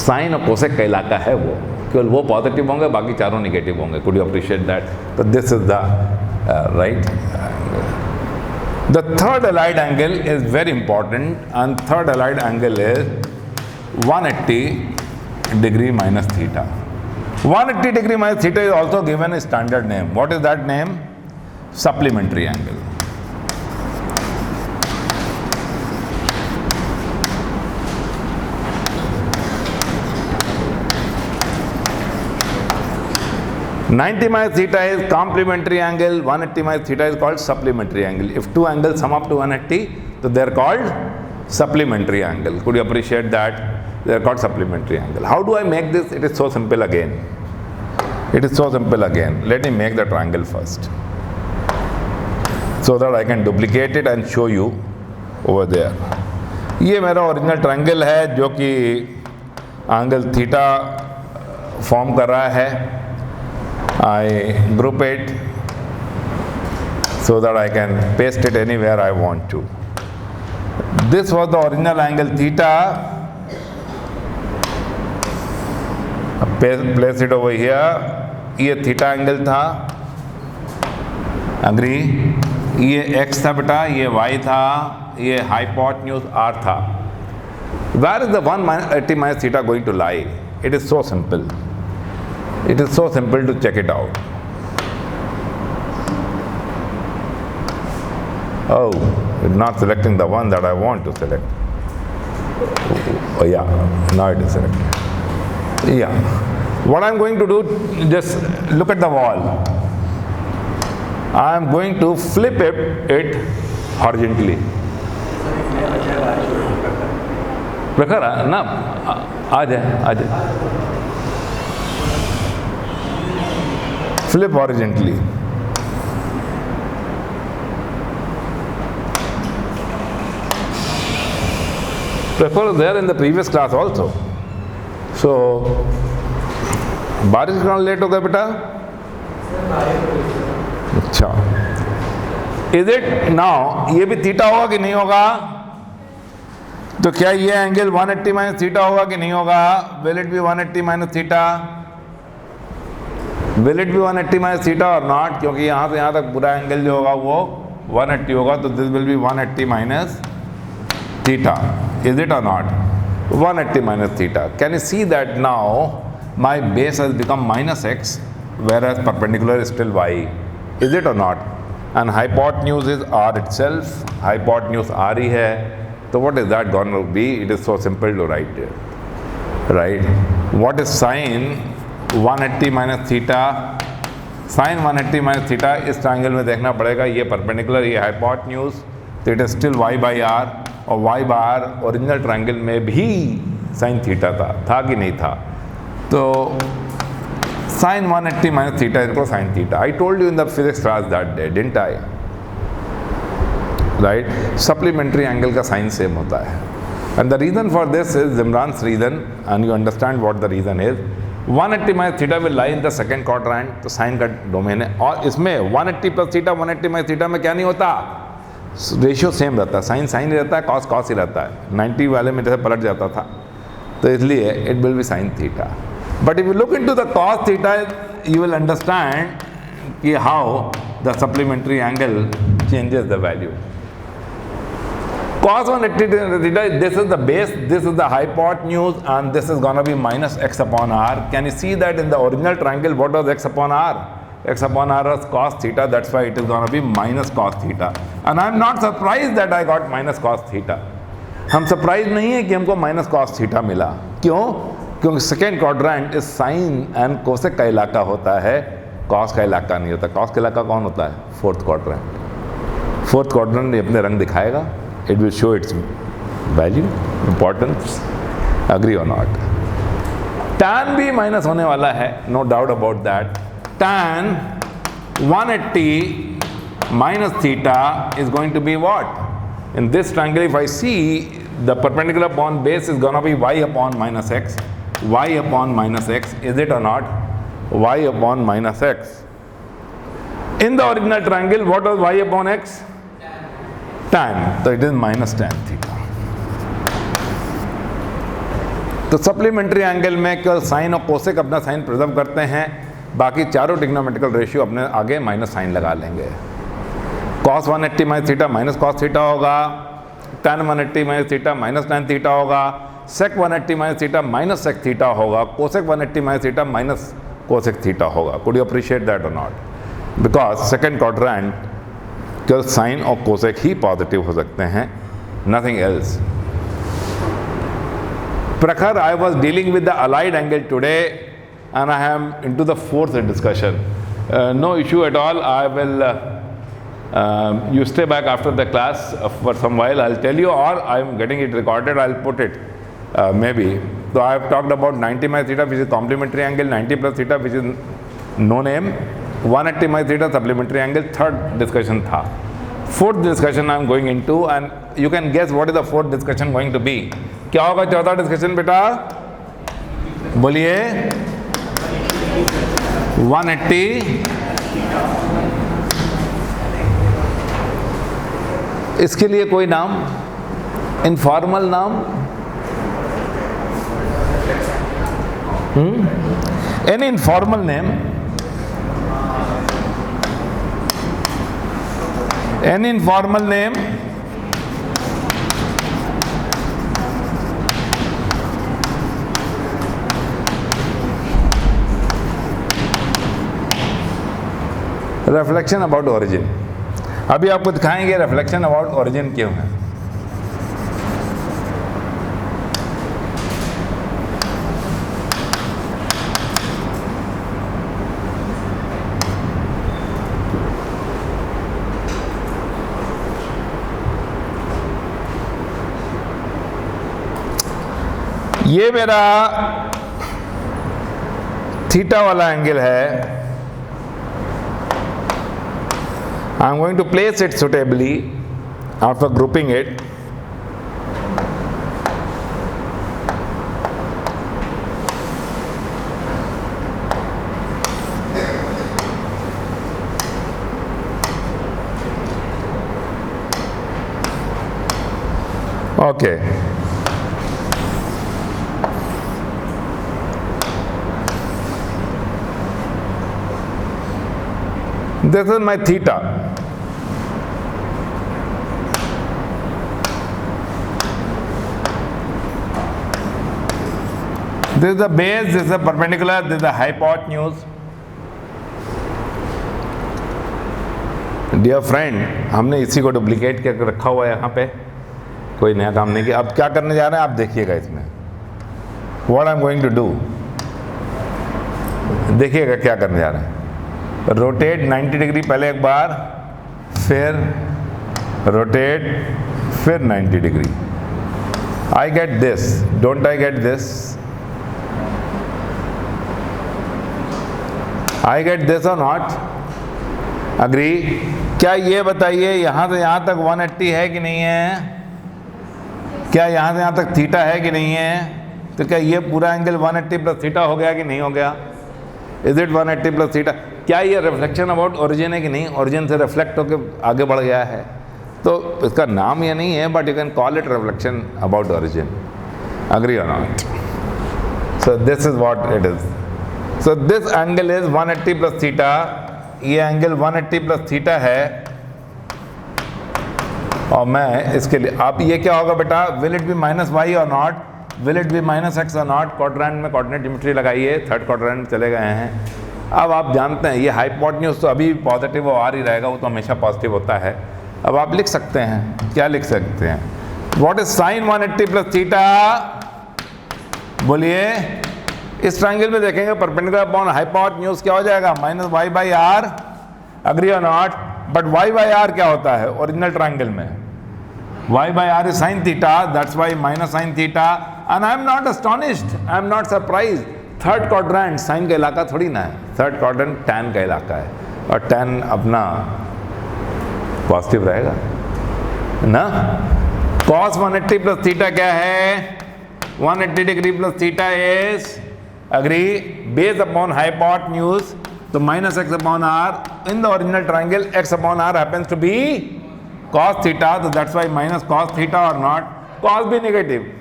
[SPEAKER 1] Sine और कोसेक का इलाका है वो, केवल वो पॉजिटिव होंगे, बाकी चारों नेगेटिव होंगे. Could you appreciate that? तो this is the right. The third allied angle is very important, and third allied angle is 180 degree minus theta. 180 degree minus theta is also given a standard name. What is that name? Supplementary angle. Ninety minus theta is complementary angle. 180 minus theta is called supplementary angle. If two angles sum up to 180, so they are called supplementary angle. Could you appreciate that? They are called supplementary angle. How do I make this? It is so simple again. Let me make the triangle first, so that I can duplicate it and show you over there. ये मेरा original triangle है जो कि angle theta form कर रहा है. I group it so that I can paste it anywhere I want to. This was the original angle theta. Place it over here. ये theta angle था, अग्री. ये x था बेटा, ये y था, ये हाइपोटेन्यूज r था. Where is the 180 minus theta going to lie? It is so simple. It is so simple to check it out. Oh, it's not selecting the one that I want to select. Oh yeah, now it is selected. Yeah. What I'm going to do, just look at the wall. I am going to flip it horizontally. रखा रहा ना, आ जाए. Flip horizontally. Paper was there in the previous class also. So, बारिश कहाँ late हो गया बेटा? अच्छा. Is it now? ये भी थीटा होगा कि नहीं होगा? तो क्या ये एंगल 180 माइनस थीटा होगा कि नहीं होगा? Will it be 180 minus theta? Will it be 180 minus theta or not? क्योंकि यहाँ से यहाँ तक पूरा एंगल जो होगा वो 180 होगा, तो this will be 180 minus theta. Is it or not? 180 minus theta. Can you see that now my base has become minus x, whereas perpendicular is still y. Is it or not? And hypotenuse is r itself. Hypotenuse r ही है. So what is that going to be? It is so simple to write here. Right? What is sine 180 minus theta? Sin 180 minus theta इस triangle में देखना पड़ेगा. ये perpendicular, ये hypotenuse, तो it is still y by r. और y by r original triangle में भी sin थीटा था कि नहीं था? तो sin 180 minus theta is equal to sin theta. I told you in the physics class that day, didn't I? Right? Supplementary angle का sin same होता है. And the reason for this is Zimran's reason, and you understand what the reason is. 180 minus theta will lie in the second quadrant, तो sin का domain है. और इसमें 180 plus theta 180 minus theta में क्या नहीं होता? रेशियो सेम रहता है. साइन साइन ही रहता है, कॉस कॉस ही रहता है. 90 वाले में जैसे पलट जाता था, तो इसलिए it will be sine theta. But if you look into the cos theta, you will understand कि how the supplementary angle changes the value. Cos 180 theta, this is the base, this is the hypotenuse, and this is gonna be minus x upon r. Can you see that in the original triangle, what was x upon r? X upon r was cos theta, that's why it is gonna be minus cos theta. And I am not surprised that I got minus cos theta. हम surprised नहीं है कि हमको minus cos theta मिला. क्यों? क्योंकि second quadrant इस sign and cosec का इलाका होता है, कॉस का इलाका नहीं होता. कॉस का इलाका कौन होता है? Fourth quadrant. फोर्थ क्वाड्रेंट अपने रंग दिखाएगा. It will show its value, importance. Agree or not? Tan भी माइनस होने वाला है, no doubt about that. Tan 180 minus theta is going to be what? In this triangle, if I see the perpendicular upon base is going to be y upon minus x. Y upon minus x, is it or not? Y upon minus x. In the original triangle, what was y upon x? Tan. So it is minus tan theta. तो supplementary angle में केवल sine और cosec अपना sign preserve करते हैं, बाकी चारों trigonometrical ratio अपने आगे माइनस साइन लगा लेंगे. cos 180 minus theta minus cos theta होगा. tan 180 minus theta minus tan theta होगा. sec 180 minus theta minus sec theta होगा. cosec 180 minus theta minus cosec theta होगा. Could you appreciate that or not? Because second quadrant केवल sine और cosec ही positive हो सकते हैं, nothing else. Prakhar, I was dealing with the allied angle today and I am into the fourth discussion. No issue at all. I will you stay back after the class for some while. I'll tell you, or I'm getting it recorded, I'll put it maybe. So I have talked about 90 minus theta, which is complementary angle, 90 plus theta, which is no name, 180 minus theta supplementary angle. Third discussion था. Fourth discussion I'm going into, and you can guess what is the fourth discussion going to be. क्या होगा चौथा discussion बेटा? बोलिए. 180. इसके लिए कोई नाम, इनफॉर्मल नाम, any informal name, any informal name, reflection about origin. अभी आपको दिखाएंगे reflection about origin क्यों है. ये मेरा थीटा वाला एंगल है. I am going to place it suitably after grouping it. Okay. This is my theta. This is the base, this is the perpendicular, this is the hypotenuse. Dear friend, हमने इसी को duplicate करके रखा हुआ है यहाँ पे, कोई नया काम नहीं किया। अब क्या करने जा रहे हैं आप देखिएगा इसमें, what I am going to do, देखिएगा क्या करने जा रहे हैं। रोटेट 90 डिग्री पहले एक बार, फिर रोटेट, फिर 90 degree. I get this, don't I get this, I get this और नॉट, अग्री। क्या ये बताइए यहाँ से यहाँ तक 180 है कि नहीं है? क्या यहाँ से यहाँ तक थीटा है कि नहीं है? तो क्या ये पूरा एंगल 180 प्लस थीटा हो गया कि नहीं हो गया? Is it 180 plus theta? क्या ये रिफ्लेक्शन अबाउट ओरिजिन है कि नहीं? ओरिजिन से रिफ्लेक्ट होकर आगे बढ़ गया है, तो इसका नाम ये नहीं है, but you can call it reflection about origin. Agree और not? So this is what it is. So this angle is 180 plus theta, ये एंगल 180 प्लस थीटा है, और मैं इसके लिए, अब ये क्या होगा बेटा, will it be minus y और not, will it be minus x और नॉट? क्वाड्रेंट में कोऑर्डिनेट ज्योमेट्री लगाइए, थर्ड क्वाड्रेंट में चले गए हैं। अब आप जानते हैं ये हाइपोटेन्यूज तो अभी पॉजिटिव वो आ ही रहेगा, वो तो हमेशा पॉजिटिव होता है। अब आप लिख सकते हैं, क्या लिख सकते हैं, what is sign 180 plus theta? बोलिए, इस ट्रायंगल में देखेंगे परपेंडिकुलर अपॉन हाइपोटेन्यूज क्या हो जाएगा, minus y by r. Agree और not? But y by r क्या होता है ओरिजिनल ट्रायंगल में? Y by r is sine theta, that's why minus sine theta. And I am not astonished, I am not surprise. Third quadrant sine का इलाका थोड़ी ना है, थर्ड क्वाड्रेंट टैन का इलाका है, और टैन अपना पॉजिटिव रहेगा ना। cos 180 प्लस थीटा क्या है? 180 degree plus theta is, agree, base upon hypotenuse, तो minus x upon r. In the original triangle x upon r happens to be cos theta, तो that's why minus cos theta और not cos भी negative.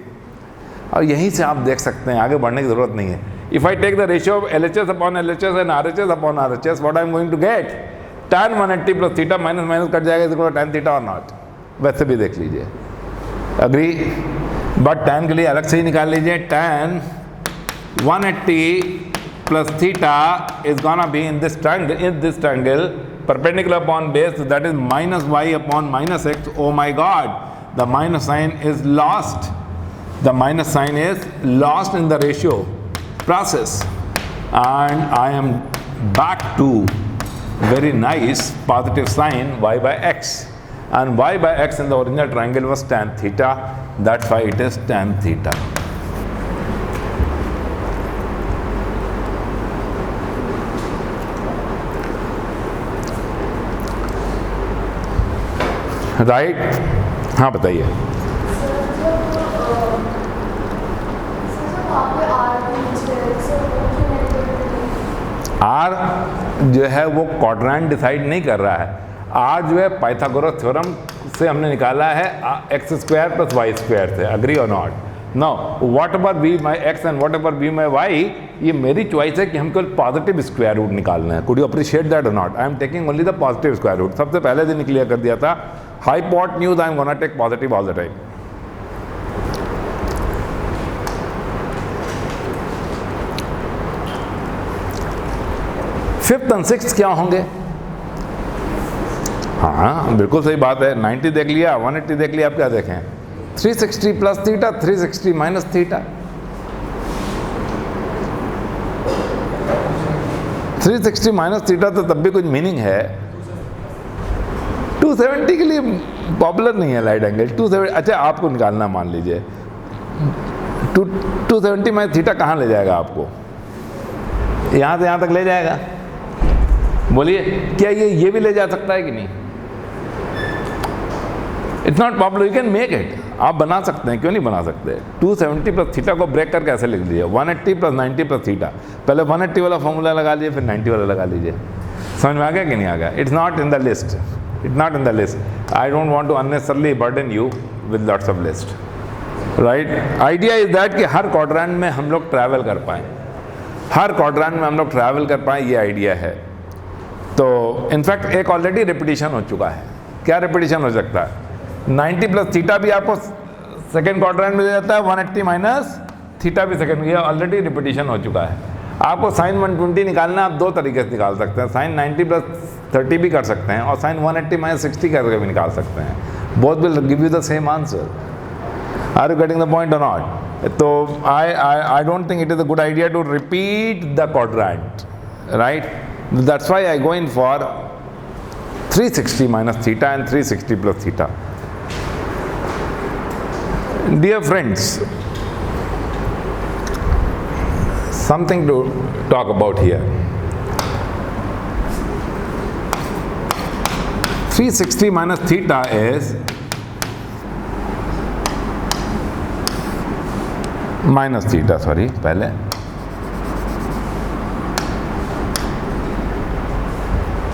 [SPEAKER 1] और यहीं से आप देख सकते हैं, आगे बढ़ने की जरूरत नहीं है। If I take the ratio of LHS upon LHS and RHS upon RHS, what I am going to get, tan 180 plus theta minus minus cut जाएगा, इसको tan थीटा और नॉट। वैसे भी देख लीजिए, अग्री। बट tan के लिए अलग से ही निकाल लीजिए, tan 180 plus theta is gonna be in this triangle perpendicular upon base, so that is minus y upon minus x. Oh my god, the minus sign is lost, the minus sign is lost in the ratio process, and I am back to very nice positive sign y by x, and y by x in the original triangle was tan theta, that's why it is tan theta. Right? हाँ बताइए। Are जो है वो quadrant decide नहीं कर रहा है, are जो है पाइथागोरस थ्योरम से हमने निकाला है x square plus y square से। अग्री और not? No, whatever be my x and whatever be my y, ये मेरी चॉइस है कि हमको पॉजिटिव स्क्वायर रूट निकालना है। कुड यू अप्रिशिएट दैट और not? I am taking only the positive square root. सबसे पहले दिन क्लियर कर दिया था, hypotenuse I am gonna take positive all the time. Fifth and sixth क्या होंगे? हाँ बिल्कुल सही बात है, 90 देख लिया, 180 देख लिया, आप क्या देखें? 360 plus theta, 360 minus theta. 360 minus theta तो तब भी कुछ मीनिंग है। 270 के लिए पॉपुलर नहीं है लाइट एंगल। 270, अच्छा आपको निकालना, मान लीजिए 270 माइनस थीटा कहाँ ले जाएगा आपको? यहाँ से यहाँ तक ले जाएगा। बोलिए, क्या ये भी ले जा सकता है कि नहीं? It's not popular, you can make it, आप बना सकते हैं, क्यों नहीं बना सकते? 270 प्लस थीटा को ब्रेक करके ऐसे लिख दीजिए, 180 प्लस 90 प्लस थीटा। पहले 180 वाला फॉर्मूला लगा लीजिए, फिर 90 वाला लगा लीजिए। समझ में आ गया कि नहीं आ गया? It's not in the list, it's not in the list. I don't want to unnecessarily burden you with lots of list. Right? Idea is that कि हर क्वाड्रेंट में हम लोग ट्रैवल कर पाएँ, हर क्वाड्रेंट में हम लोग ट्रैवल कर पाएँ, ये आइडिया है। तो इनफैक्ट एक ऑलरेडी रिपीटिशन हो चुका है। क्या रिपीटिशन हो सकता है? 90 प्लस थीटा भी आपको सेकेंड क्वाड्रेंट में दे जाता है, 180 माइनस थीटा भी सेकेंड, ये ऑलरेडी रिपीटिशन हो चुका है। आपको साइन 120 निकालना है, आप दो तरीके से निकाल सकते हैं, साइन 90 + 30 भी कर सकते हैं और साइन 180 - 60 करके भी निकाल सकते हैं। Both will give you the same answer. Are you getting the point और नॉट? तो I don't think it is a good idea to repeat the quadrant, right? That's why I go in for 360 - theta and 360 + theta. Dear friends, something to talk about here. 360 - theta is minus theta, sorry, पहले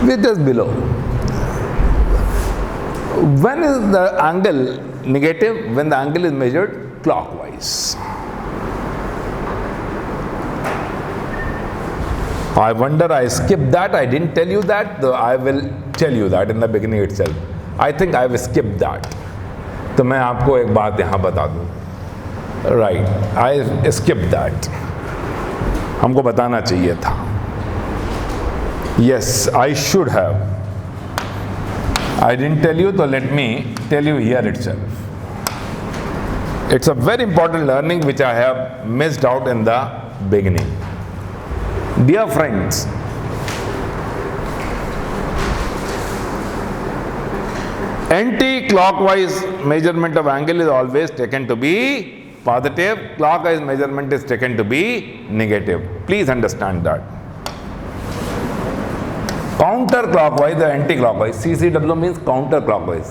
[SPEAKER 1] which is below. When is the angle negative? When the angle is measured clockwise. I wonder I skipped that. I didn't tell you that. So I will tell you that in the beginning itself. I think I have skipped that. तो मैं आपको एक बात यहाँ बता दूँ. Right, I skipped that. हमको बताना चाहिए था. Yes, I should have. I didn't tell you, so let me tell you here itself. It's a very important learning which I have missed out in the beginning. Dear friends, anti-clockwise measurement of angle is always taken to be positive, clockwise measurement is taken to be negative. Please understand that. Counterclockwise or anti-clockwise, CCW means counterclockwise,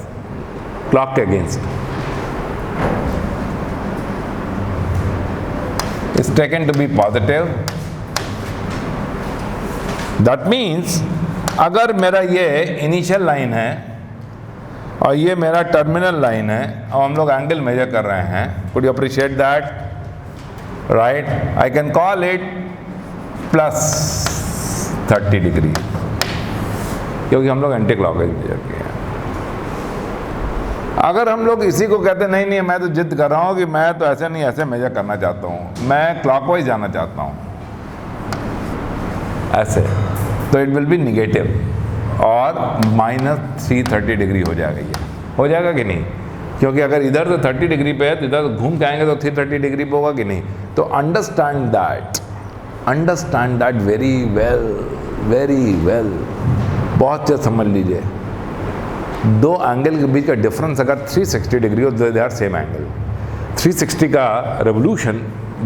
[SPEAKER 1] clock के against, is taken to be positive. That means अगर मेरा ये initial line है और ये मेरा terminal line है और हम लोग एंगल मेजर कर रहे हैं, could you appreciate that? Right? I can call it plus 30 degree क्योंकि हम लोग एंटी क्लॉकवाइज मेजर किए हैं। अगर हम लोग इसी को कहते नहीं नहीं मैं तो जिद कर रहा हूँ कि मैं तो ऐसे नहीं ऐसे मेजर करना चाहता हूँ, मैं क्लॉकवाइज जाना चाहता हूँ ऐसे, तो इट विल बी निगेटिव और -330 डिग्री हो जाएगा। ये हो जाएगा कि नहीं? क्योंकि अगर इधर तो 30 डिग्री पे है तो इधर घूम के आएंगे तो 330 डिग्री पे होगा कि नहीं? तो अंडरस्टैंड दैट वेरी वेल, बहुत अच्छे समझ लीजिए। दो एंगल के बीच का डिफरेंस अगर 360 डिग्री हो तो दे आर सेम एंगल। 360 का revolution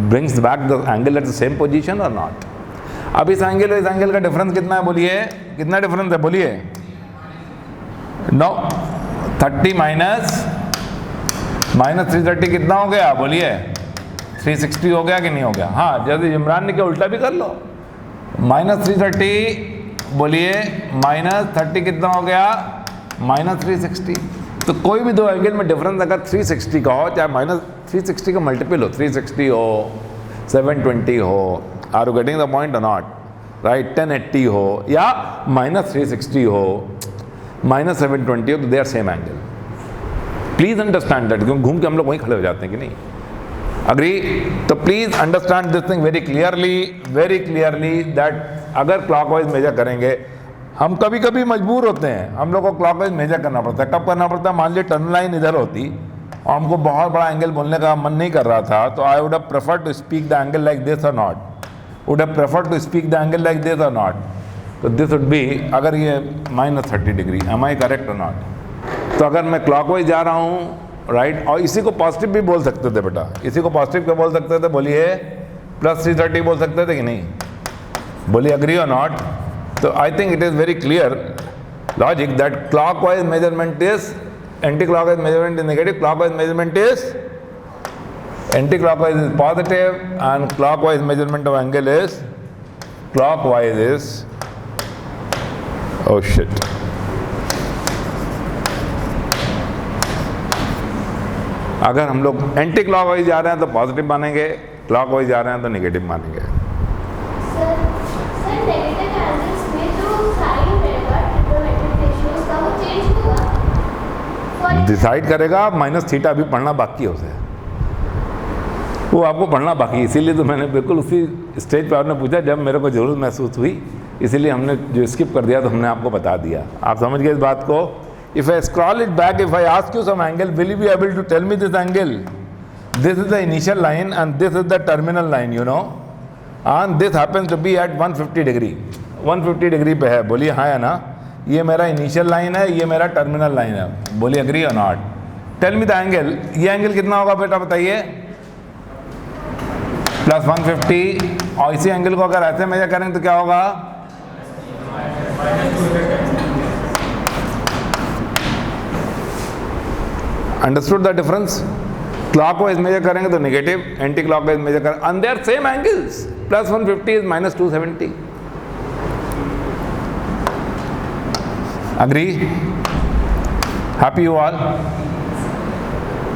[SPEAKER 1] brings back the angle at the same position और नॉट। अब इस एंगल और इस एंगल का डिफरेंस कितना है बोलिए? कितना डिफरेंस है बोलिए? 30 माइनस 330 कितना हो गया बोलिए? 360 हो गया कि नहीं हो गया? हाँ, जैसे इमरान ने क्या उल्टा भी कर लो, -330 बोलिए, -30 कितना हो गया? -360। तो कोई भी दो एंगल में डिफरेंस अगर 360 का हो, चाहे -360 का मल्टीपल हो, 360 हो, 720 हो, are you getting the point और नॉट? राइट, 1080 हो या -360 हो, -720 हो, तो they are same angle. Please understand that, क्योंकि घूम के हम लोग वहीं खड़े हो जाते हैं कि नहीं? अग्री? तो please understand this thing very clearly that अगर क्लॉकवाइज मेजर करेंगे, हम कभी कभी मजबूर होते हैं, हम लोग को क्लॉकवाइज मेजर करना पड़ता है। कब करना पड़ता है? मान लीजिए टर्न लाइन इधर होती और हमको बहुत बड़ा एंगल बोलने का मन नहीं कर रहा था, तो I would have preferred to speak the angle like this और not, would have preferred to speak the angle like this और नॉट। तो दिस वुड बी, अगर ये -30 डिग्री, एम आई करेक्ट और नॉट? तो अगर मैं क्लॉकवाइज जा रहा हूँ, राइट, और इसी को पॉजिटिव भी बोल सकते थे बेटा, इसी को पॉजिटिव क्या बोल सकते थे बोलिए? +330 बोल सकते थे कि नहीं? बोलिए, अग्री और नॉट? तो I think it is very clear logic that clockwise measurement is anti clockwise measurement is negative, clockwise measurement is anti clockwise is positive and clockwise measurement of angle is clockwise is oh shit. अगर हम लोग anti clockwise जा रहे हैं तो positive मानेंगे, clockwise जा रहे हैं तो नेगेटिव मानेंगे। डिसाइड करेगा -θ अभी पढ़ना बाकी है उसे, वो आपको पढ़ना बाकी, इसीलिए तो मैंने बिल्कुल उसी स्टेज पर आपने पूछा जब मेरे को ज़रूरत महसूस हुई, इसीलिए हमने जो स्किप कर दिया तो हमने आपको बता दिया। आप समझ गए इस बात को? If I scroll it back, if I ask you some angle, will you be able to tell me this angle? This is the initial line and this is the terminal line, you know, and this happens to be at 150 degree. 150 degree पे है, बोलिए हाँ या ना? ये मेरा initial line है, ये मेरा टर्मिनल लाइन है, बोलिए एग्री और not? Tell me the angle. ये एंगल कितना होगा बेटा बताइए? प्लस 150। और इसी एंगल को अगर ऐसे मेजर करेंगे तो क्या होगा? Understood the difference? Clockwise measure करेंगे तो नेगेटिव, एंटी क्लॉकवाइज मेजर करेंगे, and they are same angles. Plus 150 is minus 270। Agree? Happy you all?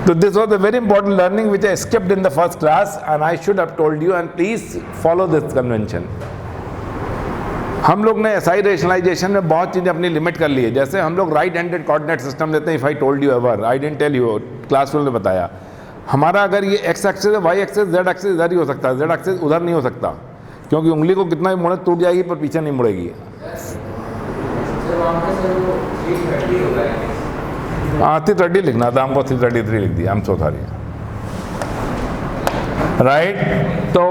[SPEAKER 1] So this was a very important learning which I skipped in the first class and I should have told you, and please follow this convention. हम लोग ने SI rationalisation में बहुत चीज़ें अपनी limit कर ली है। जैसे हम लोग राइट हैंडेड कोऑर्डिनेट सिस्टम लेते हैं। If I told you ever, I didn't tell you, class में बताया, हमारा अगर ये एक्स एक्सिस है, वाई एक्सिस, जेड एक्सिस इधर ही हो सकता है, जेड एक्सिस उधर नहीं हो सकता, क्योंकि उंगली को कितना भी मोड़े टूट जाएगी पर पीछे नहीं मुड़ेगी। हाँ 330 लिखना था हमको, 333 लिख दिया, I am so sorry. Right, तो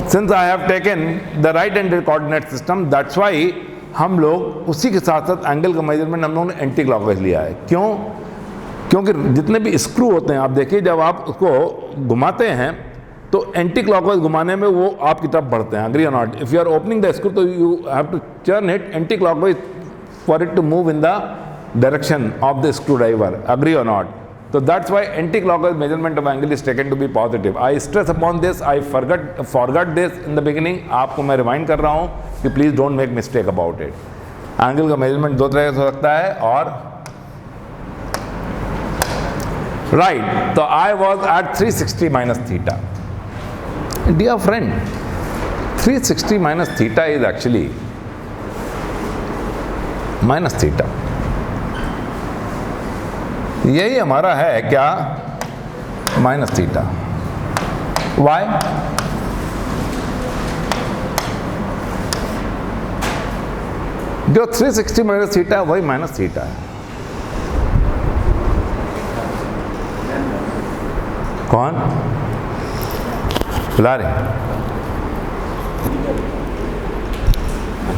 [SPEAKER 1] since I have taken the right handed coordinate system, that's why हम लोग उसी के साथ साथ एंगल का मेजरमेंट हम लोगों ने एंटी क्लॉकवाइज लिया है। क्यों? क्योंकि जितने भी स्क्रू होते हैं, आप देखिए जब आप उसको घुमाते हैं तो एंटी क्लॉकवाइज घुमाने में वो आपकी तरफ बढ़ते हैं। एग्री और not? If you are opening the screw तो you have to turn it anti clockwise for it to move in the direction of the screwdriver. Agree or not? So that's why anti-clockwise measurement of angle is taken to be positive. I stress upon this. I forgot this in the beginning. आपको मैं remind कर रहा हूँ कि please don't make mistake about it. Angle का measurement दो तरह से हो सकता है। और राइट, तो I was at 360 minus theta. Dear friend, 360 minus theta is actually minus theta. यही हमारा है क्या? Minus theta. वाई? जो 360 माइनस थीटा है वही माइनस थीटा है। कौन बुला रहे?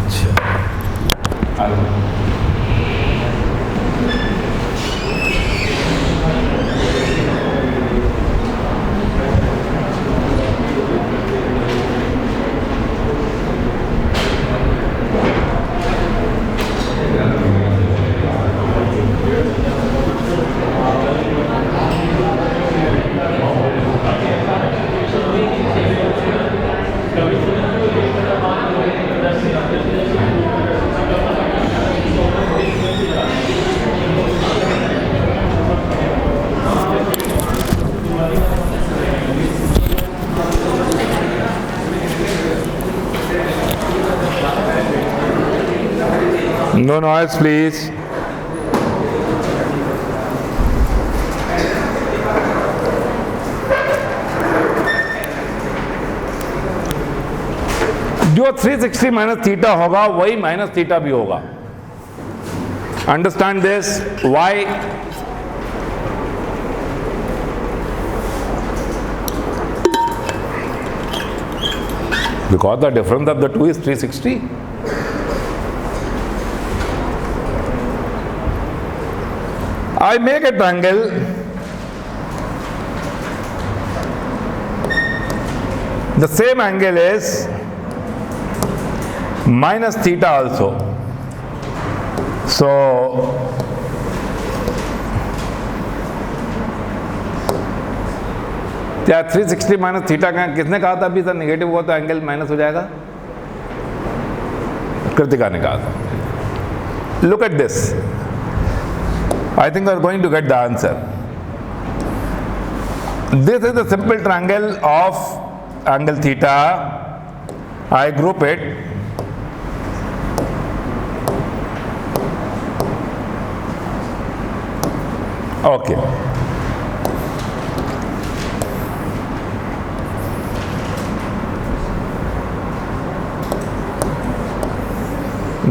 [SPEAKER 1] अच्छा, no noise please. जो 360 माइनस थीटा होगा वही माइनस थीटा भी होगा। Understand this? Why? Because the difference of the two is 360. I make a triangle the same angle is minus theta also. So क्या 360 माइनस थीटा का किसने कहा था अभी सर नेगेटिव हुआ तो एंगल माइनस हो जाएगा? कृतिका ने कहा था। Look at this, I think we are going to get the answer. This is the simple triangle of angle theta. I group it. Okay.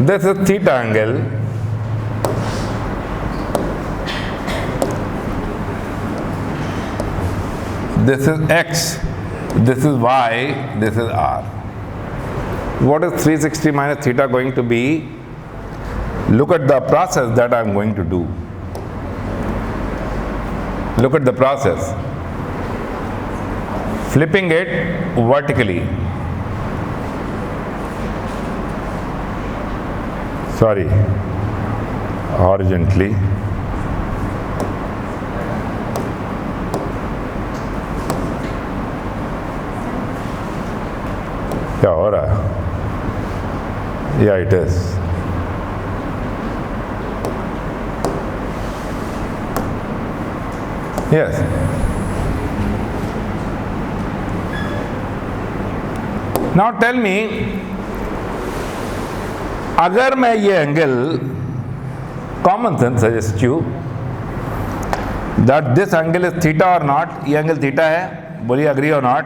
[SPEAKER 1] This is theta angle. This is x, this is y, this is r. What is 360 minus theta going to be? Look at the process that I am going to do. Look at the process. Flipping it vertically. Sorry, horizontally. क्या हो रहा है? Yeah, it is. Yes. Now tell me, अगर मैं ये angle, common sense suggest you that this angle is theta और not, ये angle theta है, बोलिए अग्री और नॉट.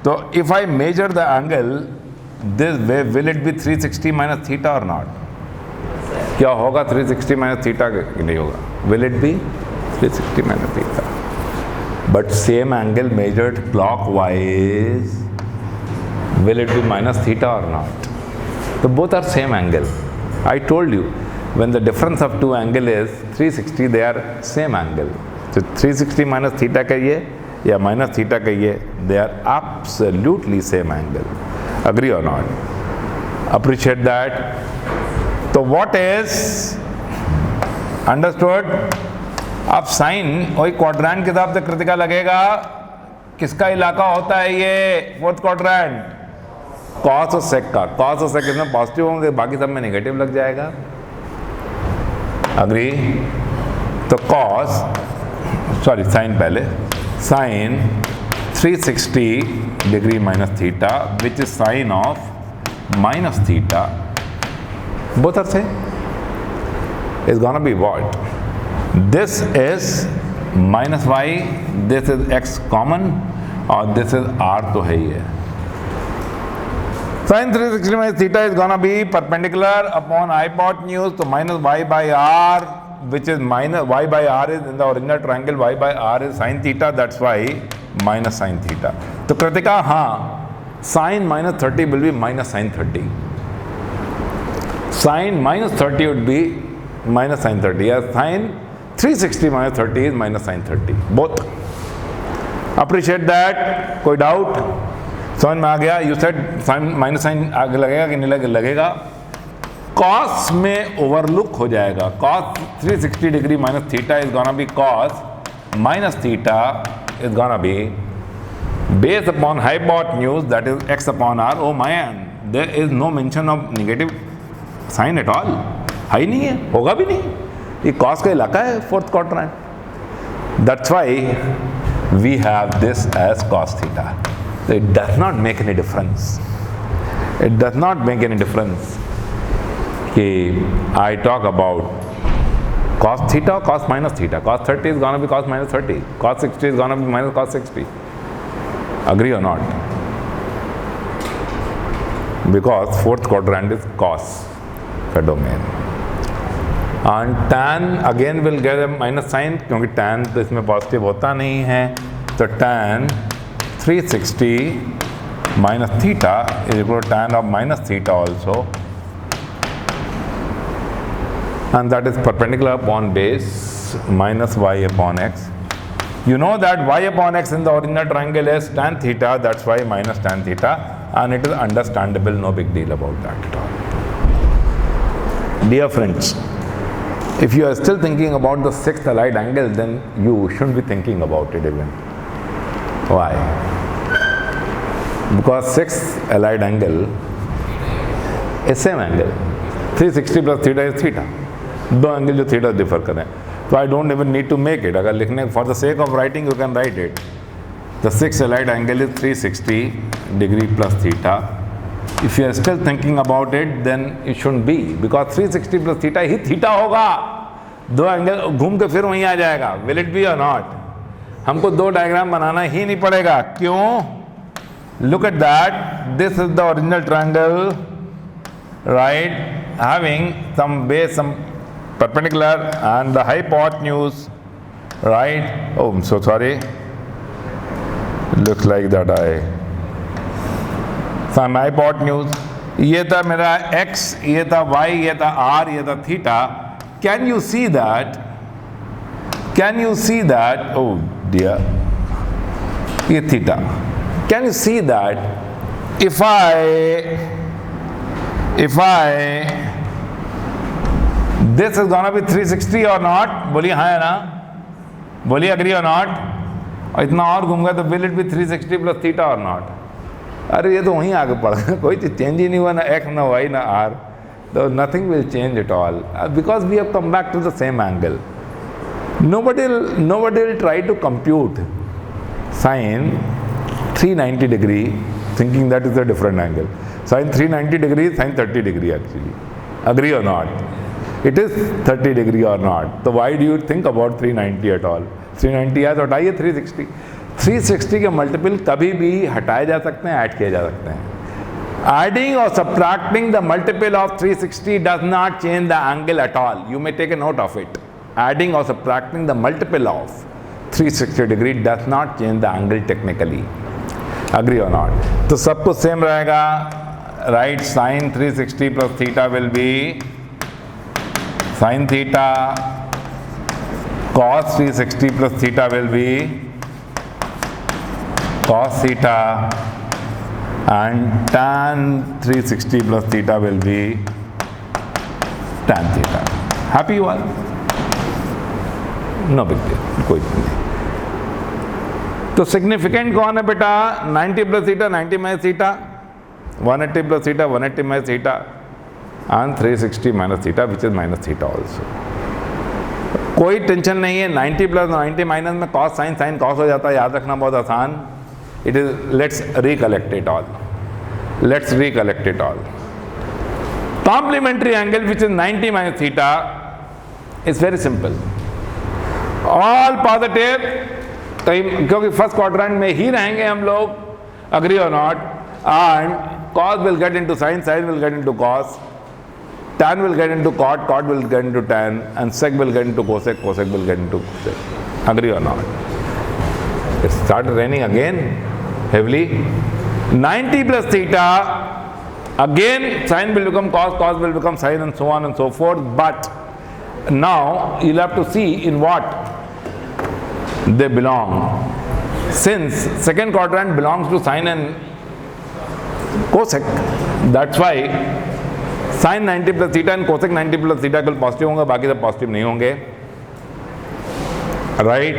[SPEAKER 1] तो if I measure the angle this way, will it B 360 minus theta और नॉट? क्या होगा 360 माइनस थीटा कि नहीं होगा? Will it B 360 minus theta? But same angle measured clockwise, will it be minus theta or not? So both are same angle. I told you, when the difference of two angle is 360, they are same angle. So 360 minus theta कहिए या minus theta कहिए, they are absolutely same angle. Agree or not? Appreciate that. So what is understood? अब sin वही quadrant के हिसाब से कृतिका लगेगा. किसका इलाका होता है ये फोर्थ क्वाड्रेंट? कॉस और सेक का. कॉस और सेक इसमें पॉजिटिव होंगे, बाकी सब में नेगेटिव लग जाएगा. अग्री? तो कॉस, सॉरी साइन पहले, sine 360 degree minus theta which is sine of minus theta, both are same, is gonna be what? This is minus y, this is x common और this is r तो है ही है. Sin 360 minus theta is gonna be perpendicular upon hypotenuse, so minus y by r, which is minus y by r is in the original triangle, y by r is sin theta, that's why minus sin theta. तो कृतिका हाँ, sin minus 30 will be minus sin 30. Sin minus 30 would be minus sin 30. Yes, sin 360 minus 30 is minus sin 30. Both. Appreciate that. कोई doubt? समझ में आ गया? You said sine minus sine आगे लगेगा कि नहीं लगेगा? कॉस में ओवरलुक हो जाएगा. Cos 360 degree minus theta is gonna be cos minus theta is gonna be based upon hypotenuse that is x upon r. O man, there is no mention of negative sign at all. है ही नहीं है, होगा भी नहीं. ये cos का इलाका है fourth quadrant. That's why we have this as cos theta. It does not make any difference. It does not make any difference कि I talk about cos theta or cos minus theta. Cos 30 is gonna be cos minus 30. Cos 60 is gonna be minus cos 60. Agree or not? Because fourth quadrant is cos का domain. And tan again will get a minus sign क्योंकि tan तो इसमें positive होता नहीं है. तो tan 360 minus theta is equal to tan of minus theta also, and that is perpendicular upon base minus y upon x. You know that y upon x in the original triangle is tan theta, that's why minus tan theta, and it is understandable, no big deal about that at all. Dear friends, if you are still thinking about the sixth allied angle, then you shouldn't be thinking about it even. Why? Because sixth allied angle is same angle. 360 plus theta is theta. दो angle जो theta differ करें. So I don't even need to make it. अगर लिखने for the sake of writing you can write it. The sixth allied angle is 360 degree plus theta. If you are still thinking about it, then it shouldn't be, because 360 plus theta he theta होगा. दो angle घूम के फिर वहीं आ जाएगा. Will it be or not? हमको दो diagram बनाना ही नहीं पड़ेगा. क्यों? Look at that. This is the original triangle, right? having some base, some perpendicular, and the hypotenuse, right? Oh, I'm so sorry. Looks like that some hypotenuse. ये था मेरा x, ये था y, ये था r, ये था theta. Can you see that? Can you see that? Oh dear. ये theta. Can you see that? If I this is gonna be 360 or not? बोलिए हाँ या ना? बोलिए agree or not? और इतना और घूमगा तो will it be 360 plus theta or not? अरे ये तो वहीं आगे पड़ गया, कोई चीज चेंज ही नहीं हुआ, ना x ना y ना r, तो nothing will change at all because we have come back to the same angle. Nobody will try to compute sine 390 degree thinking that is a different angle. Sine 390 degree, sine 30 degree actually. Agree or not? It is 30 degree or not. So why do you think about 390 at all? 390 आज हटाइए 360. 360 के multiple कभी भी हटाए जा सकते हैं, add किए जा सकते हैं. Adding or subtracting the multiple of 360 does not change the angle at all. You may take a note of it. Adding or subtracting the multiple of 360 degree does not change the angle technically. Agree or not? तो सब कुछ same रहेगा, right? Sin 360 plus theta will be sin theta. Cos 360 plus theta will be cos theta, and tan 360 plus theta will be tan theta. Happy you all? No big deal, कोई नहीं. तो significant कौन है बेटा? 90 plus theta, 90 minus theta, 180 plus theta, 180 minus theta, and 360 minus theta which is minus theta also. कोई tension नहीं है. 90 plus 90 minus में कॉस साइन, साइन कॉस हो जाता है, याद रखना बहुत आसान. It is let's recollect it all. Let's recollect it all. Complementary angle which is 90 minus theta is very simple. All positive, क्योंकि फर्स्ट क्वाड्रेंट में ही रहेंगे हम लोग. Agree or not? And cos will get into sin, sin will get into cos, tan will get into cot, cot will get into tan, and sec will get into cosec, cosec will get into cosec. Agree or not? It started raining again heavily. 90 plus theta, again sin will become cos, cos will become sin, and so on and so forth. But now you'll have to see in what they belong. Since second quadrant belongs to sin and cosec, that's why sin 90 plus theta and cosec 90 plus theta कल positive होंगे, बाकी सब positive नहीं होंगे, right?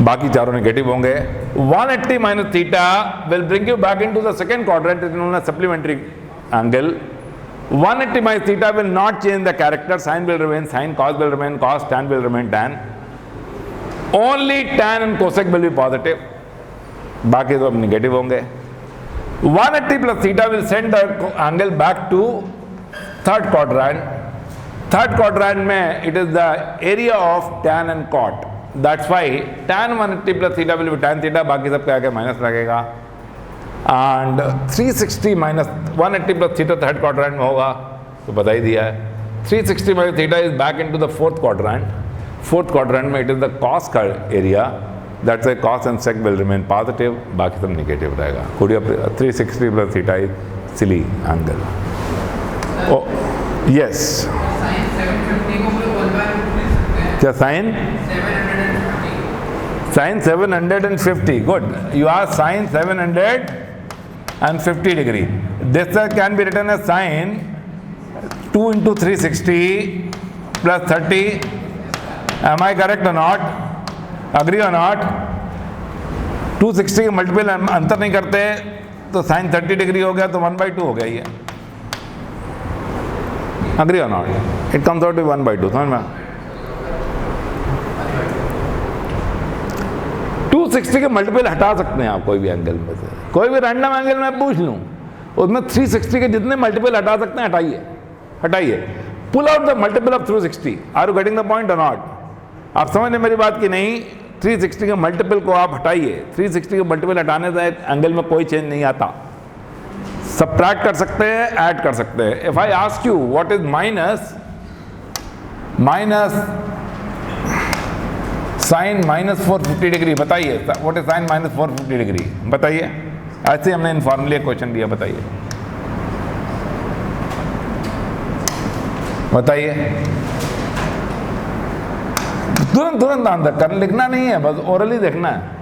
[SPEAKER 1] बाकी चारों negative होंगे. 180 minus theta will bring you back into the second quadrant. It is known as supplementary angle. 180 minus theta will not change the character. Sin will remain sin, cos will remain cos, tan will remain tan. Only tan and cosec will be positive. बाकी सब negative होंगे. 180 plus theta will send the angle back to third quadrant. Third quadrant में it is the area of tan and cot. That's why tan 180 plus theta will be tan theta, बाकी सब क्या minus लगेगा. And 360 minus 180 plus theta third quadrant में होगा, तो बता ही दिया है. 360 minus theta is back into the fourth quadrant. Fourth quadrant में it is the cos का area. That's why cos and sec will remain positive, बाकी सब नेगेटिव रहेगा. Could you 360 plus theta is silly angle. Oh yes.
[SPEAKER 2] Sin 750 को पूरे 1/√3 लिख सकते हैं.
[SPEAKER 1] क्या sin?
[SPEAKER 2] 750.
[SPEAKER 1] Sin 750. Good. You are sin 750 degree. This can be written as sin 2 into 360 plus 30. Am I correct or not? Agree or not? 260 के multiple अंतर नहीं करते, तो sin 30 डिग्री हो गया, तो 1/2 हो गया ये. Agree or not? It comes out to 1/2. समझ में? 260 के मल्टीपल हटा सकते हैं आप कोई भी एंगल में से. कोई भी रैंडम एंगल में पूछ लूं, उसमें 360 के जितने मल्टीपल हटा सकते हैं हटाइए, हटाइए. Pull out the multiple of 360. Are you getting the point और नॉट? आप समझ रहे मेरी बात की नहीं? 360 के मल्टीपल को आप हटाइए. 360 के मल्टीपल हटाने से एंगल में कोई चेंज नहीं आता. सब्ट्रैक्ट कर सकते हैं, ऐड कर सकते हैं। If I ask you what is minus sine minus 450 degree, बताइए what is sine minus 450 degree, बताइए। ऐसे हमने इनफॉर्मली क्वेश्चन दिया, बताइए बताइए। तुरंत तुरंत आंसर कर, लिखना नहीं है, बस ओरली देखना है।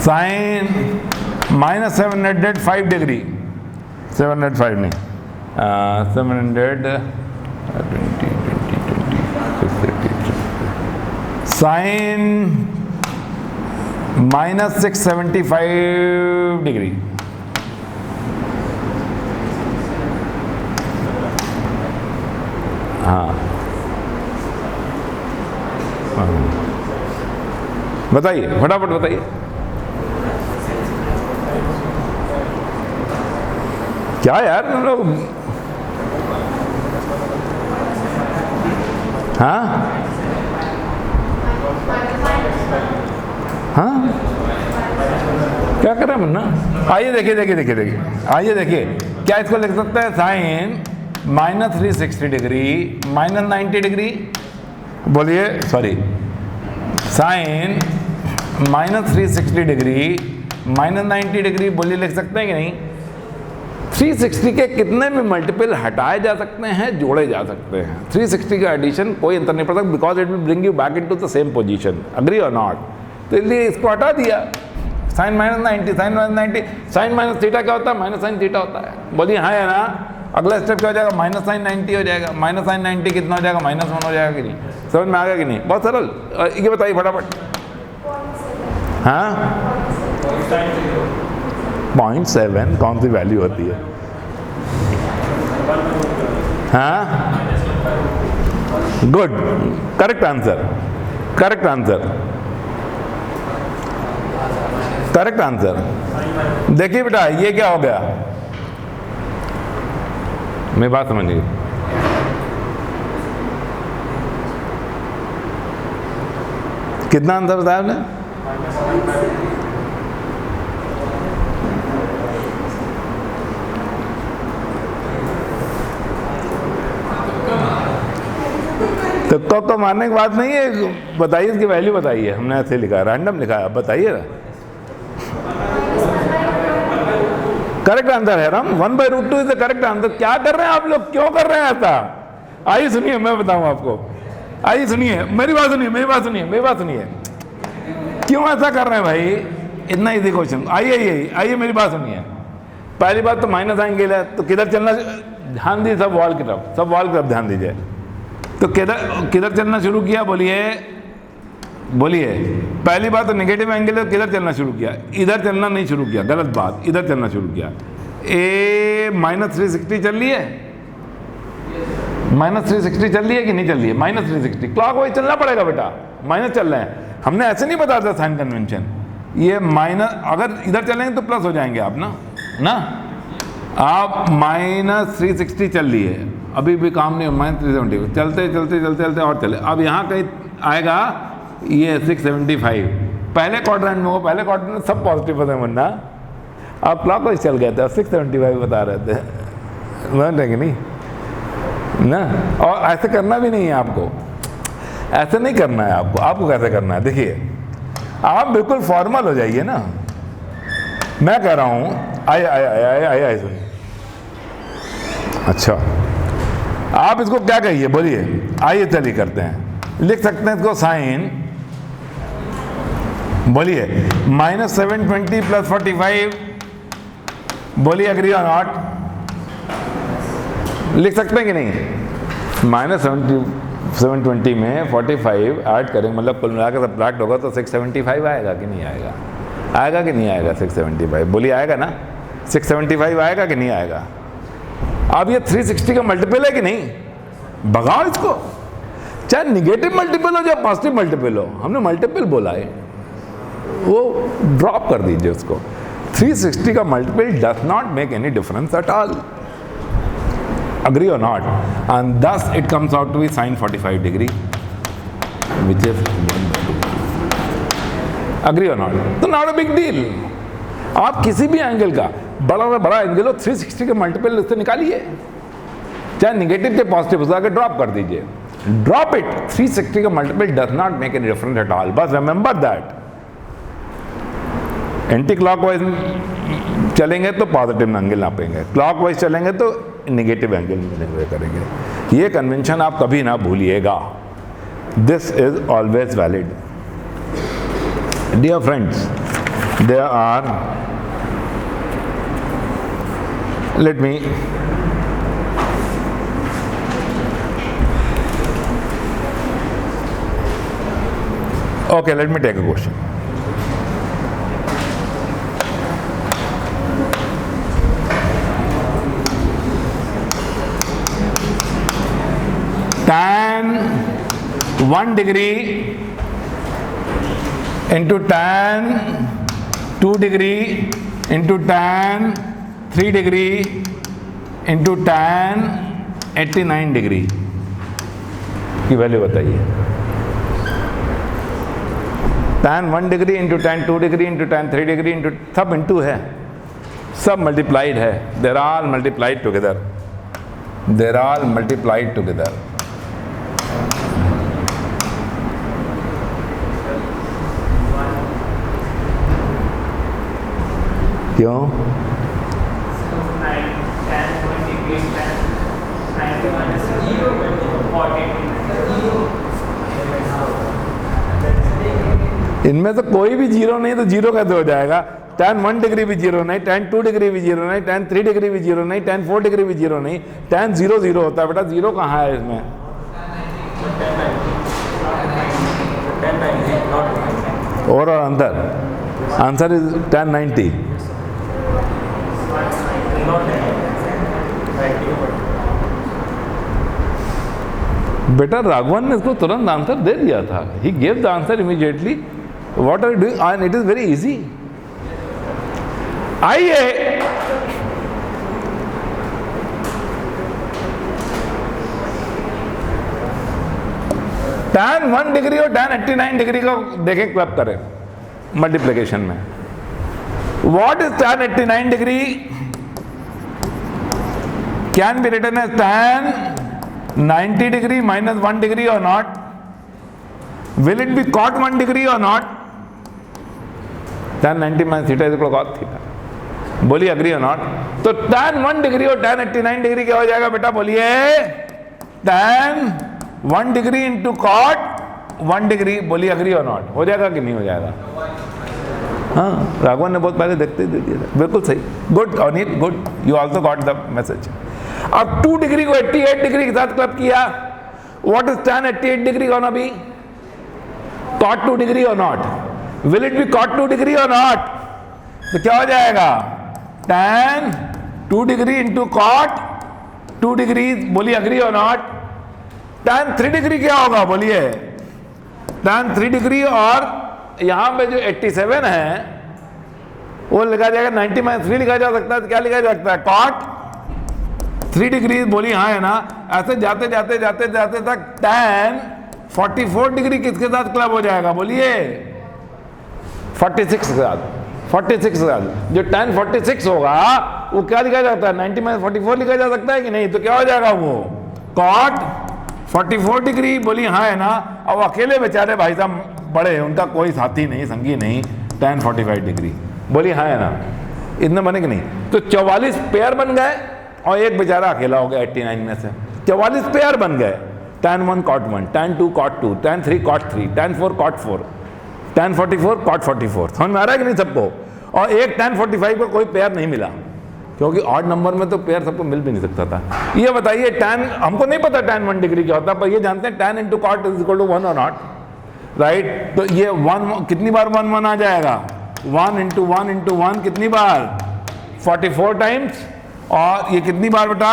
[SPEAKER 1] साइन माइनस 705 डिग्री, 705 नहीं, 720 साइन माइनस 675 डिग्री, हाँ बताइए फटाफट बताइए। क्या यार तुम लोग, हाँ हाँ क्या कर रहा है मुन्ना? आइए देखिए देखिए देखिए देखिए, आइए देखिए, क्या इसको लिख सकते हैं sine minus 360 degree minus 90 degree, बोलिए sorry, sine minus 360 degree minus 90 degree, बोलिए लिख सकते हैं कि नहीं? 360 के कितने भी मल्टीपल हटाए जा सकते हैं, जोड़े जा सकते हैं। 360 का एडिशन कोई अंतर नहीं पड़ता, because it will bring you back into the same position, agree और नॉट? तो इसलिए इसको हटा दिया, sine minus 90, sine minus 90, sine minus theta क्या होता है? माइनस साइन थीटा होता है। बोलिए हाँ है ना? अगला स्टेप क्या हो जाएगा? माइनस साइन 90 हो जाएगा। माइनस साइन 90 कितना हो जाएगा? -1 हो जाएगा कि नहीं? समझ में आ गया कि नहीं? बहुत सरल, ये बताइए फटाफट। हाँ 0.7 कौन सी वैल्यू होती है? हाँ good, correct answer, correct answer, correct answer. देखिए बेटा ये क्या हो गया, मेरी बात समझिए। कितना आंसर बताया आपने? तो को मारने की बात नहीं है, बताइए इसकी वैल्यू बताइए। हमने ऐसे लिखा, रैंडम लिखा है, आप बताइए ना। करेक्ट आंसर है Ram, 1/√2 is the correct answer. क्या कर रहे हैं आप लोग, क्यों कर रहे हैं ऐसा? आइए सुनिए, मैं बताऊं आपको, आइए सुनिए, मेरी बात सुनिए, मेरी बात सुनिए, मेरी बात सुनिए। क्यों ऐसा कर रहे हैं भाई? इतना इजी क्वेश्चन। आइए आइए आइए, मेरी बात सुनिए। पहली बात तो माइनस एंगल है, तो किधर चलना, ध्यान दीजिए, सब वॉल की तरफ, सब वॉल की तरफ ध्यान दीजिए। तो किधर चलना शुरू किया? बोलिए बोलिए। पहली बात तो नेगेटिव एंगल है, किधर चलना शुरू किया? इधर चलना नहीं शुरू किया, गलत बात, इधर चलना शुरू किया। ए माइनस 360 चल रही है, माइनस 360 चल रही है कि नहीं चल रही है? माइनस 360 क्लॉक वाइज चलना पड़ेगा बेटा, माइनस चल रहे हैं। हमने ऐसे नहीं बताया था साइन कन्वेंशन, ये माइनस, अगर इधर चलेंगे तो प्लस हो जाएंगे आप ना आप माइनस 360 चल रही है, अभी भी काम नहीं, माइनस 370 चलते चलते चलते चलते और चले। अब यहाँ कहीं आएगा ये 675, पहले क्वाड्रेंट में हो, पहले क्वाड्रेंट में सब पॉजिटिव होते हैं वरना आप क्लॉक वाइज चल गए थे, 675 बता रहे थे, समझ रहे कि नहीं ना? और ऐसे करना भी नहीं है आपको, ऐसे नहीं करना है आपको। आपको कैसे करना है? देखिए आप बिल्कुल फॉर्मल हो जाइए ना, मैं कह रहा हूँ। आइए आइए आइए आइए आइए सुनिए। अच्छा आप इसको क्या कहिए, बोलिए। आइए चलिए करते हैं, लिख सकते हैं इसको साइन, बोलिए -720 + 45, बोलिए अग्री और नॉट? लिख सकते हैं कि नहीं? -720 में 45 ऐड करेंगे, मतलब कुल मिलाकर सब प्लॉट होगा तो 675 आएगा कि नहीं आएगा? आएगा कि नहीं आएगा? 675 बोलिए, आएगा ना? 675 आएगा कि नहीं आएगा? अब ये 360 का मल्टीपल है कि नहीं? भगाओ इसको, चाहे निगेटिव मल्टीपल हो चाहे पॉजिटिव मल्टीपल हो, हमने मल्टीपल बोला है, वो ड्रॉप कर दीजिए उसको। 360 का multiple does not make any difference at all. Agree or not? And thus it comes out to be sin 45 degree, which is 1/2. Agree or not? तो not a big deal. आप किसी भी एंगल का बड़ा से बड़ा एंगल हो 360 के मल्टीपल उससे निकालिए, चाहे निगेटिव के पॉजिटिव उसको आगे ड्रॉप कर दीजिए. Drop it. 360 का multiple does not make any difference at all. बस रिमेंबर दैट. एंटी क्लॉकवाइज चलेंगे तो पॉजिटिव एंगल नापेंगे, क्लॉकवाइज चलेंगे तो नेगेटिव एंगल मेजर करेंगे. ये कन्वेंशन आप कभी ना भूलिएगा. This is always valid. Dear friends, there are, let me okay, let me take a question. Tan 1 degree into tan 2 degree into tan 3 degree into tan 89 degree की value बताइए. tan 1 degree into tan 2 degree into tan 3 degree into सब into है, सब multiplied है. There are multiplied together. There are multiplied together. क्यों? इनमें से कोई भी जीरो नहीं तो जीरो कैसे हो जाएगा? tan 1 डिग्री भी जीरो नहीं, tan 2 डिग्री भी जीरो नहीं, tan 3 डिग्री भी जीरो नहीं, tan 4 डिग्री भी जीरो नहीं, tan 0 0 होता है. बेटा जीरो कहाँ है इसमें? और आंसर, आंसर इज tan 90. बेटा राघवन ने इसको तुरंत आंसर दे दिया था. He gave the answer immediately. What are you doing? And it is very easy. आइए tan 1 डिग्री और tan 89 डिग्री को देखें, क्लब करें मल्टीप्लिकेशन में. What is tan 89 degree? Can be written as tan 90 degree minus 1 degree or not? Will it be cot 1 degree or not? tan 90 minus theta is equal to cot theta. बोलिए agree or not? तो tan 1 degree और tan 89 degree क्या हो जाएगा बेटा? बोलिए tan 1 degree into cot 1 degree. बोलिए agree or not? हो जाएगा कि नहीं हो जाएगा? हाँ, राघवन ने बहुत पहले देखते दे दिया था. बिल्कुल सही. Good Anil, good. You also got the message. अब 2 डिग्री को 88 डिग्री के साथ क्लब किया. What is tan 88 degree gonna be? cot 2 degree और not? Will it be cot 2 degree और नॉट? तो क्या हो जाएगा? tan 2 degree into cot 2 degree. बोलिए अग्री और नॉट? tan 3 डिग्री क्या होगा? बोलिए tan 3 डिग्री. और यहां पे जो 87 है वो लिखा जाएगा 90 माइनस 3 लिखा जा सकता है. तो क्या लिखा जा सकता है? cot 3 degree. बोली हाँ है ना? ऐसे जाते जाते जाते जाते तक tan 44 डिग्री किसके साथ क्लब हो जाएगा? बोलिए 46 के साथ. 46 के साथ जो tan 46 होगा वो क्या लिखा जाता है? 90 माइनस 44 लिखा जा सकता है कि नहीं? तो क्या हो जाएगा? वो cot 44 डिग्री. बोली हाँ है ना? अब अकेले बेचारे भाई साहब बड़े हैं, उनका कोई साथी नहीं, संगी नहीं. tan 45 degree. बोली हाँ है ना? इतने बने कि नहीं? तो 44 पेयर बन गए और एक बेचारा अकेला हो गया 89 में से. 44 पेयर बन गए. tan 1 cot 1, tan 2 cot 2, tan 3 cot 3, tan 4 cot 4, tan 44 cot 44. समझ में आ रहा है कि नहीं सबको? और एक tan 45 को कोई पेयर नहीं मिला, क्योंकि ऑड नंबर में तो पेयर सबको मिल भी नहीं सकता था. ये बताइए tan, हमको नहीं पता tan 1 डिग्री क्या होता है, पर ये जानते हैं tan into cot is equal to 1 और नॉट, राइट? तो ये 1 कितनी बार 1 1 आ जाएगा? 1 इंटू 1 इंटू 1 कितनी बार? 44 टाइम्स. और ये कितनी बार बेटा?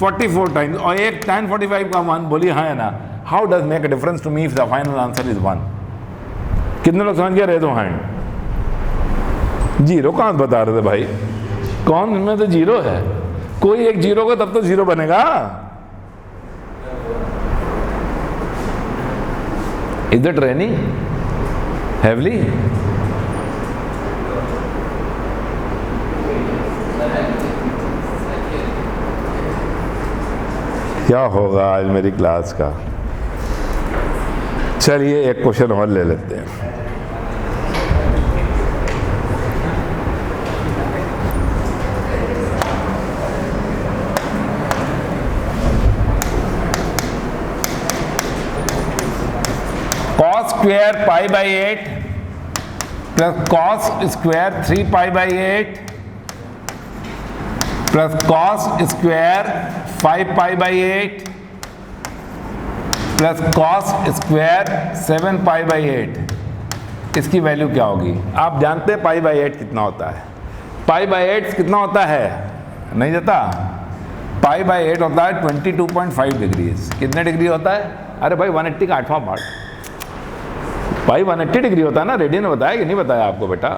[SPEAKER 1] 44 टाइम्स. और एक tan 45 का 1. बोलिए हाँ है ना? How does make a difference to me if the final answer is 1? कितने लोग समझ गए? रेज दो हैंड. जीरो कहाँ बता रहे थे भाई? कौन इनमें तो जीरो है? कोई एक जीरो को तब तो जीरो बनेगा। Is it raining heavily? क्या होगा आज मेरी क्लास का? चलिए एक क्वेश्चन और ले लेते हैं। cos square pi by 8 plus cos square 3 pi by 8 plus cos square 5 pi by 8 plus cos square 7 pi by 8, इसकी वैल्यू क्या होगी? आप जानते हैं पाई बाई 8 कितना होता है? पाई बाई 8 कितना होता है? नहीं जाता? पाई बाई 8 होता है 22.5 डिग्रीज। कितने डिग्री होता है? अरे भाई 180 का 8वां पार्ट। पाई 180 डिग्री होता है ना। रेडियन में बताया कि नहीं बताया आपको बेटा?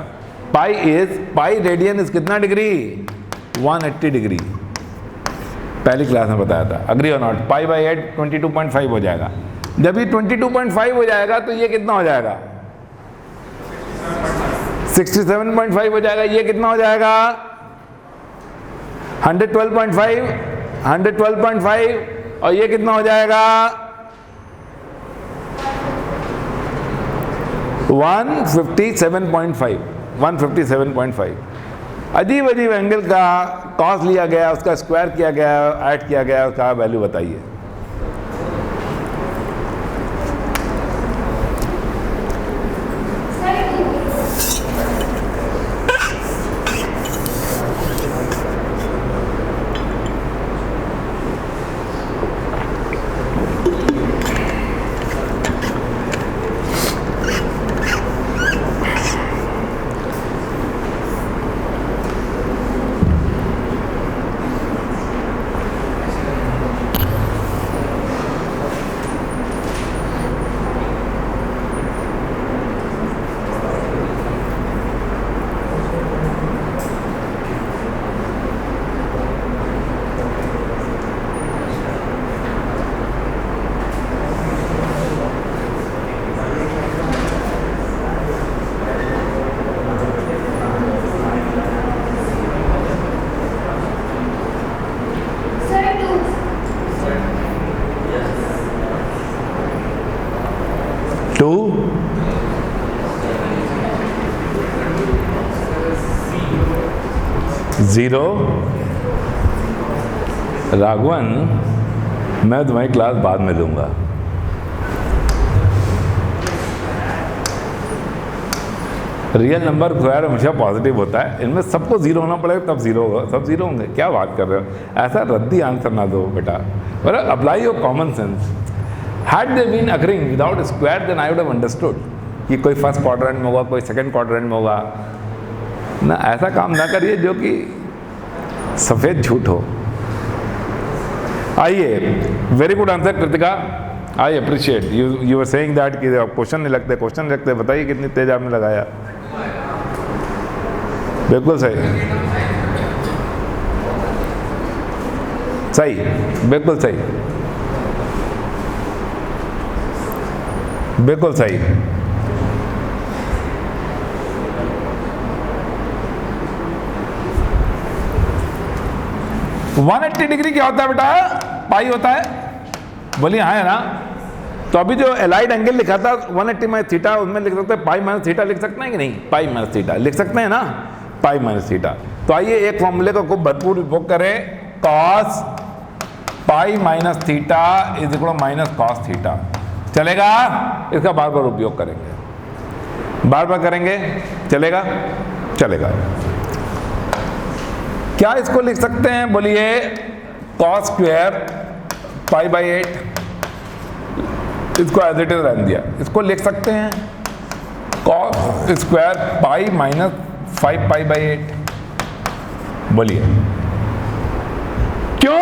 [SPEAKER 1] पाई रेडियन इज कितना डिग्री? 180 डिग्री। पहली क्लास में बताया था। अग्री और नॉट? पाई बाई 8 22.5 हो जाएगा। जब ये 22.5 हो जाएगा तो ये कितना हो जाएगा? 67.5 हो जाएगा। ये कितना हो जाएगा? 112.5 112.5 और ये कितना हो जाएगा? 157.5 157.5। अजीब अजीब एंगल का कॉस लिया गया, उसका स्क्वायर किया गया, ऐड किया गया, उसका वैल्यू बताइए। जीरो। राघवन, मैं तुम्हारी क्लास बाद में दूंगा। रियल नंबर स्क्वायर हमेशा पॉजिटिव होता है। इनमें सबको जीरो होना पड़ेगा तब जीरो होगा। सब जीरो होंगे? क्या बात कर रहे हो? ऐसा रद्दी आंसर ना दो बेटा। But apply your common sense. Had they been occurring without square then I would have understood कि कोई फर्स्ट क्वाड्रेंट में होगा, कोई सेकंड क्वाड्रेंट में होगा ना। ऐसा काम ना करिए जो कि सफेद झूठ हो। आइए, very good answer Kritika, I appreciate. You were saying that कि क्वेश्चन नहीं लगते। बताइए कितनी तेज आपने लगाया। बिल्कुल सही, बिल्कुल सही, बिल्कुल सही। वन 180 डिग्री क्या होता है बेटा? पाई होता है। बोलिए हाँ है ना? तो अभी जो एलाइड एंगल लिखा था 180 माइनस थीटा, उसमें लिख सकते हैं पाई माइनस थीटा। लिख सकते हैं कि नहीं? पाई माइनस थीटा लिख सकते हैं ना? Pi minus theta. तो आइए एक फॉर्मूले को खूब भरपूर उपयोग करें। Cos pi minus theta is equal minus cos theta. चलेगा? इसका बार बार उपयोग करेंगे, बार बार करेंगे। चलेगा? चलेगा। क्या इसको लिख सकते हैं? बोलिए, कॉस स्क्वायर पाई बाई 8, इसको एज इट इज रहने दिया। इसको लिख सकते हैं cos square pi minus 5 pi by 8। बोलिए क्यों?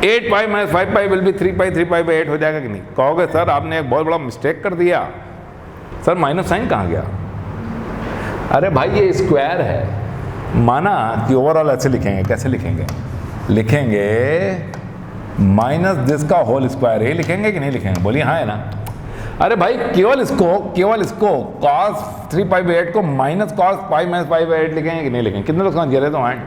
[SPEAKER 1] 8 pi minus 5 pi will be 3 pi 3 pi by 8 हो जाएगा कि नहीं? कहोगे सर आपने एक बहुत बड़ा मिस्टेक कर दिया। सर माइनस साइन कहाँ गया? अरे भाई ये स्क्वायर है। माना कि ओवरऑल ऐसे लिखेंगे। कैसे लिखेंगे? लिखेंगे माइनस दिस का होल स्क्वायर, ये लिखेंगे कि नहीं लिखेंगे? बोलिए हाँ है ना? अरे भाई केवल इसको cos 3π/8 को माइनस cos π-π/8 लिखेंगे कि नहीं लिखेंगे? कितने लोग समझ गए तो हैंड?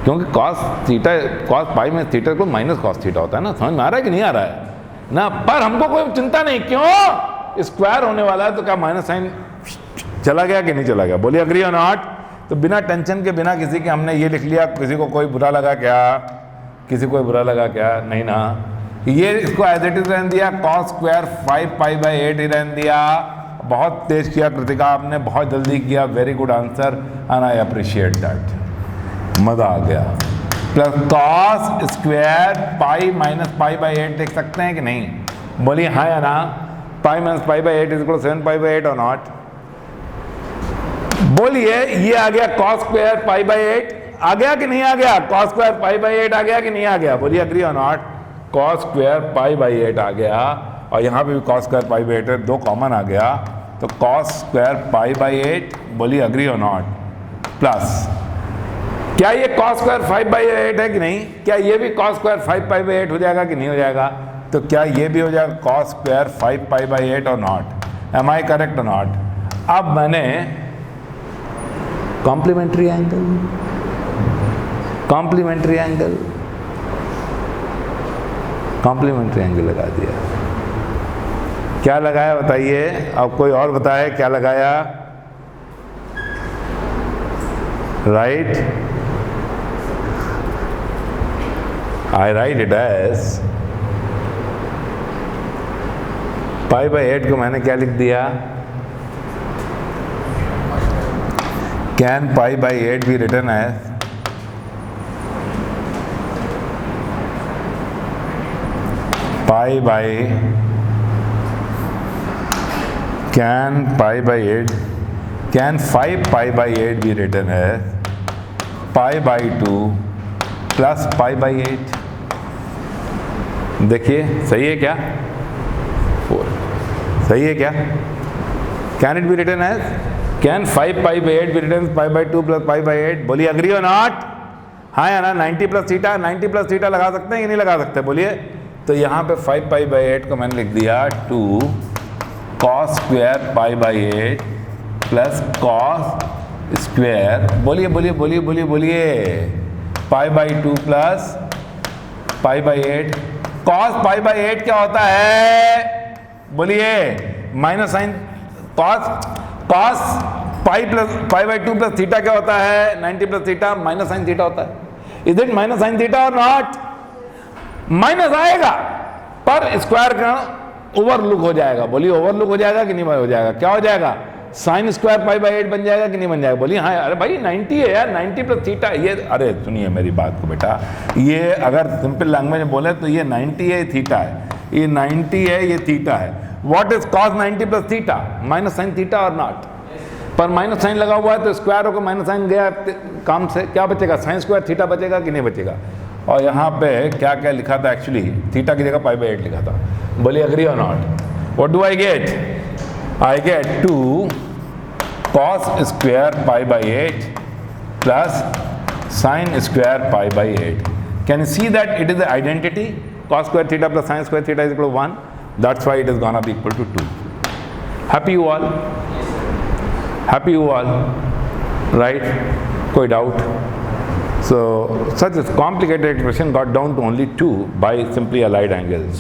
[SPEAKER 1] क्योंकि cos π-θ को माइनस cos थीटा होता है ना, समझ में आ रहा है कि नहीं आ रहा है ना? पर हमको कोई चिंता नहीं, क्यों? स्क्वायर होने वाला है तो क्या माइनस साइन चला गया कि नहीं चला गया? बोलिए अग्री और नॉट? तो बिना टेंशन के, बिना किसी के हमने ये लिख लिया, किसी को कोई बुरा लगा क्या? किसी को बुरा लगा क्या? नहीं ना। ये इसको एज इट इज रहने दिया, cos स्क्वायर 5π/8 ही रहने दिया। बहुत तेज किया कृतिका आपने, बहुत जल्दी किया, very good answer and I appreciate that, मजा आ गया। प्लस cos स्क्वायर π-π/8 देख सकते हैं कि नहीं? बोलिए हाँ या ना? π-π/8 = 7π/8 और नॉट? बोलिए ये आ गया cos स्क्वायर π/8, आ गया कि नहीं आ गया? cos स्क्वायर π/8 आ गया कि नहीं आ गया? बोलिए अग्री और नॉट? cos स्क्वायर π/8 आ गया, और यहाँ पे भी cos स्क्वायर π/8 है, दो कॉमन आ गया, तो cos स्क्वायर π/8, बोलिए अग्री और नॉट? प्लस क्या ये cos स्क्वायर 5/8 है कि नहीं? क्या ये भी cos स्क्वायर 5π/8 हो जाएगा कि नहीं हो जाएगा? तो क्या ये भी हो जाएगा cos स्क्वायर 5π/8 और नॉट? एम आई करेक्ट और नॉट? अब मैंने कॉम्प्लीमेंट्री एंगल लगा दिया। क्या लगाया बताइए? अब कोई और बताए क्या लगाया? Right, I write it as π/8 को मैंने क्या लिख दिया? Can π/8 be written as can 5π/8 be written as π/2 plus π/8? देखिए सही है क्या? 4 सही है क्या? Can it be written as, can 5π/8 be written as π/2 plus π/8? बोलिए अग्री और नॉट? हाँ या ना? 90 + थीटा, 90 + थीटा लगा सकते हैं कि नहीं लगा सकते? बोलिए। तो यहाँ पे 5π/8 को मैंने लिख दिया 2 cos square π/8 plus cos square, बोलिए बोलिए बोलिए बोलिए बोलिए, π/2 प्लस π/8। cos π/8 क्या होता है? बोलिए minus sine cos π/2 plus theta क्या होता है? 90 + थीटा माइनस साइन थीटा होता है। Is it minus sine theta और नॉट? माइनस आएगा पर स्क्वायर का ओवरलुक हो जाएगा। बोलिए ओवरलुक हो जाएगा कि नहीं हो जाएगा? क्या हो जाएगा? साइन स्क्वायर π/8 बन जाएगा कि नहीं बन जाएगा? बोलिए हाँ। अरे भाई 90 है यार, 90 + थीटा। ये अरे सुनिए मेरी बात को बेटा, ये अगर सिंपल लैंग्वेज में बोले तो ये 90 है, थीटा है, ये 90 है, ये थीटा है। What is cos 90 + theta? Minus sine theta और नॉट? पर माइनस साइन लगा हुआ है तो स्क्वायर होकर माइनस साइन गया काम से, क्या बचेगा? साइन स्क्वायर थीटा बचेगा कि नहीं बचेगा? और यहाँ पे क्या क्या लिखा था? एक्चुअली थीटा की जगह π/8 लिखा था। बोलिए अग्री और not? What do I get? I get 2 cos square π/8 plus sine square π/8। Can you see that it is the identity? cos square theta plus sine square theta is equal to 1। That's why it is gonna be equal to 2। Happy you all? Happy you all? Right? कोई doubt? So such a complicated expression got down to only 2 by simply allied angles.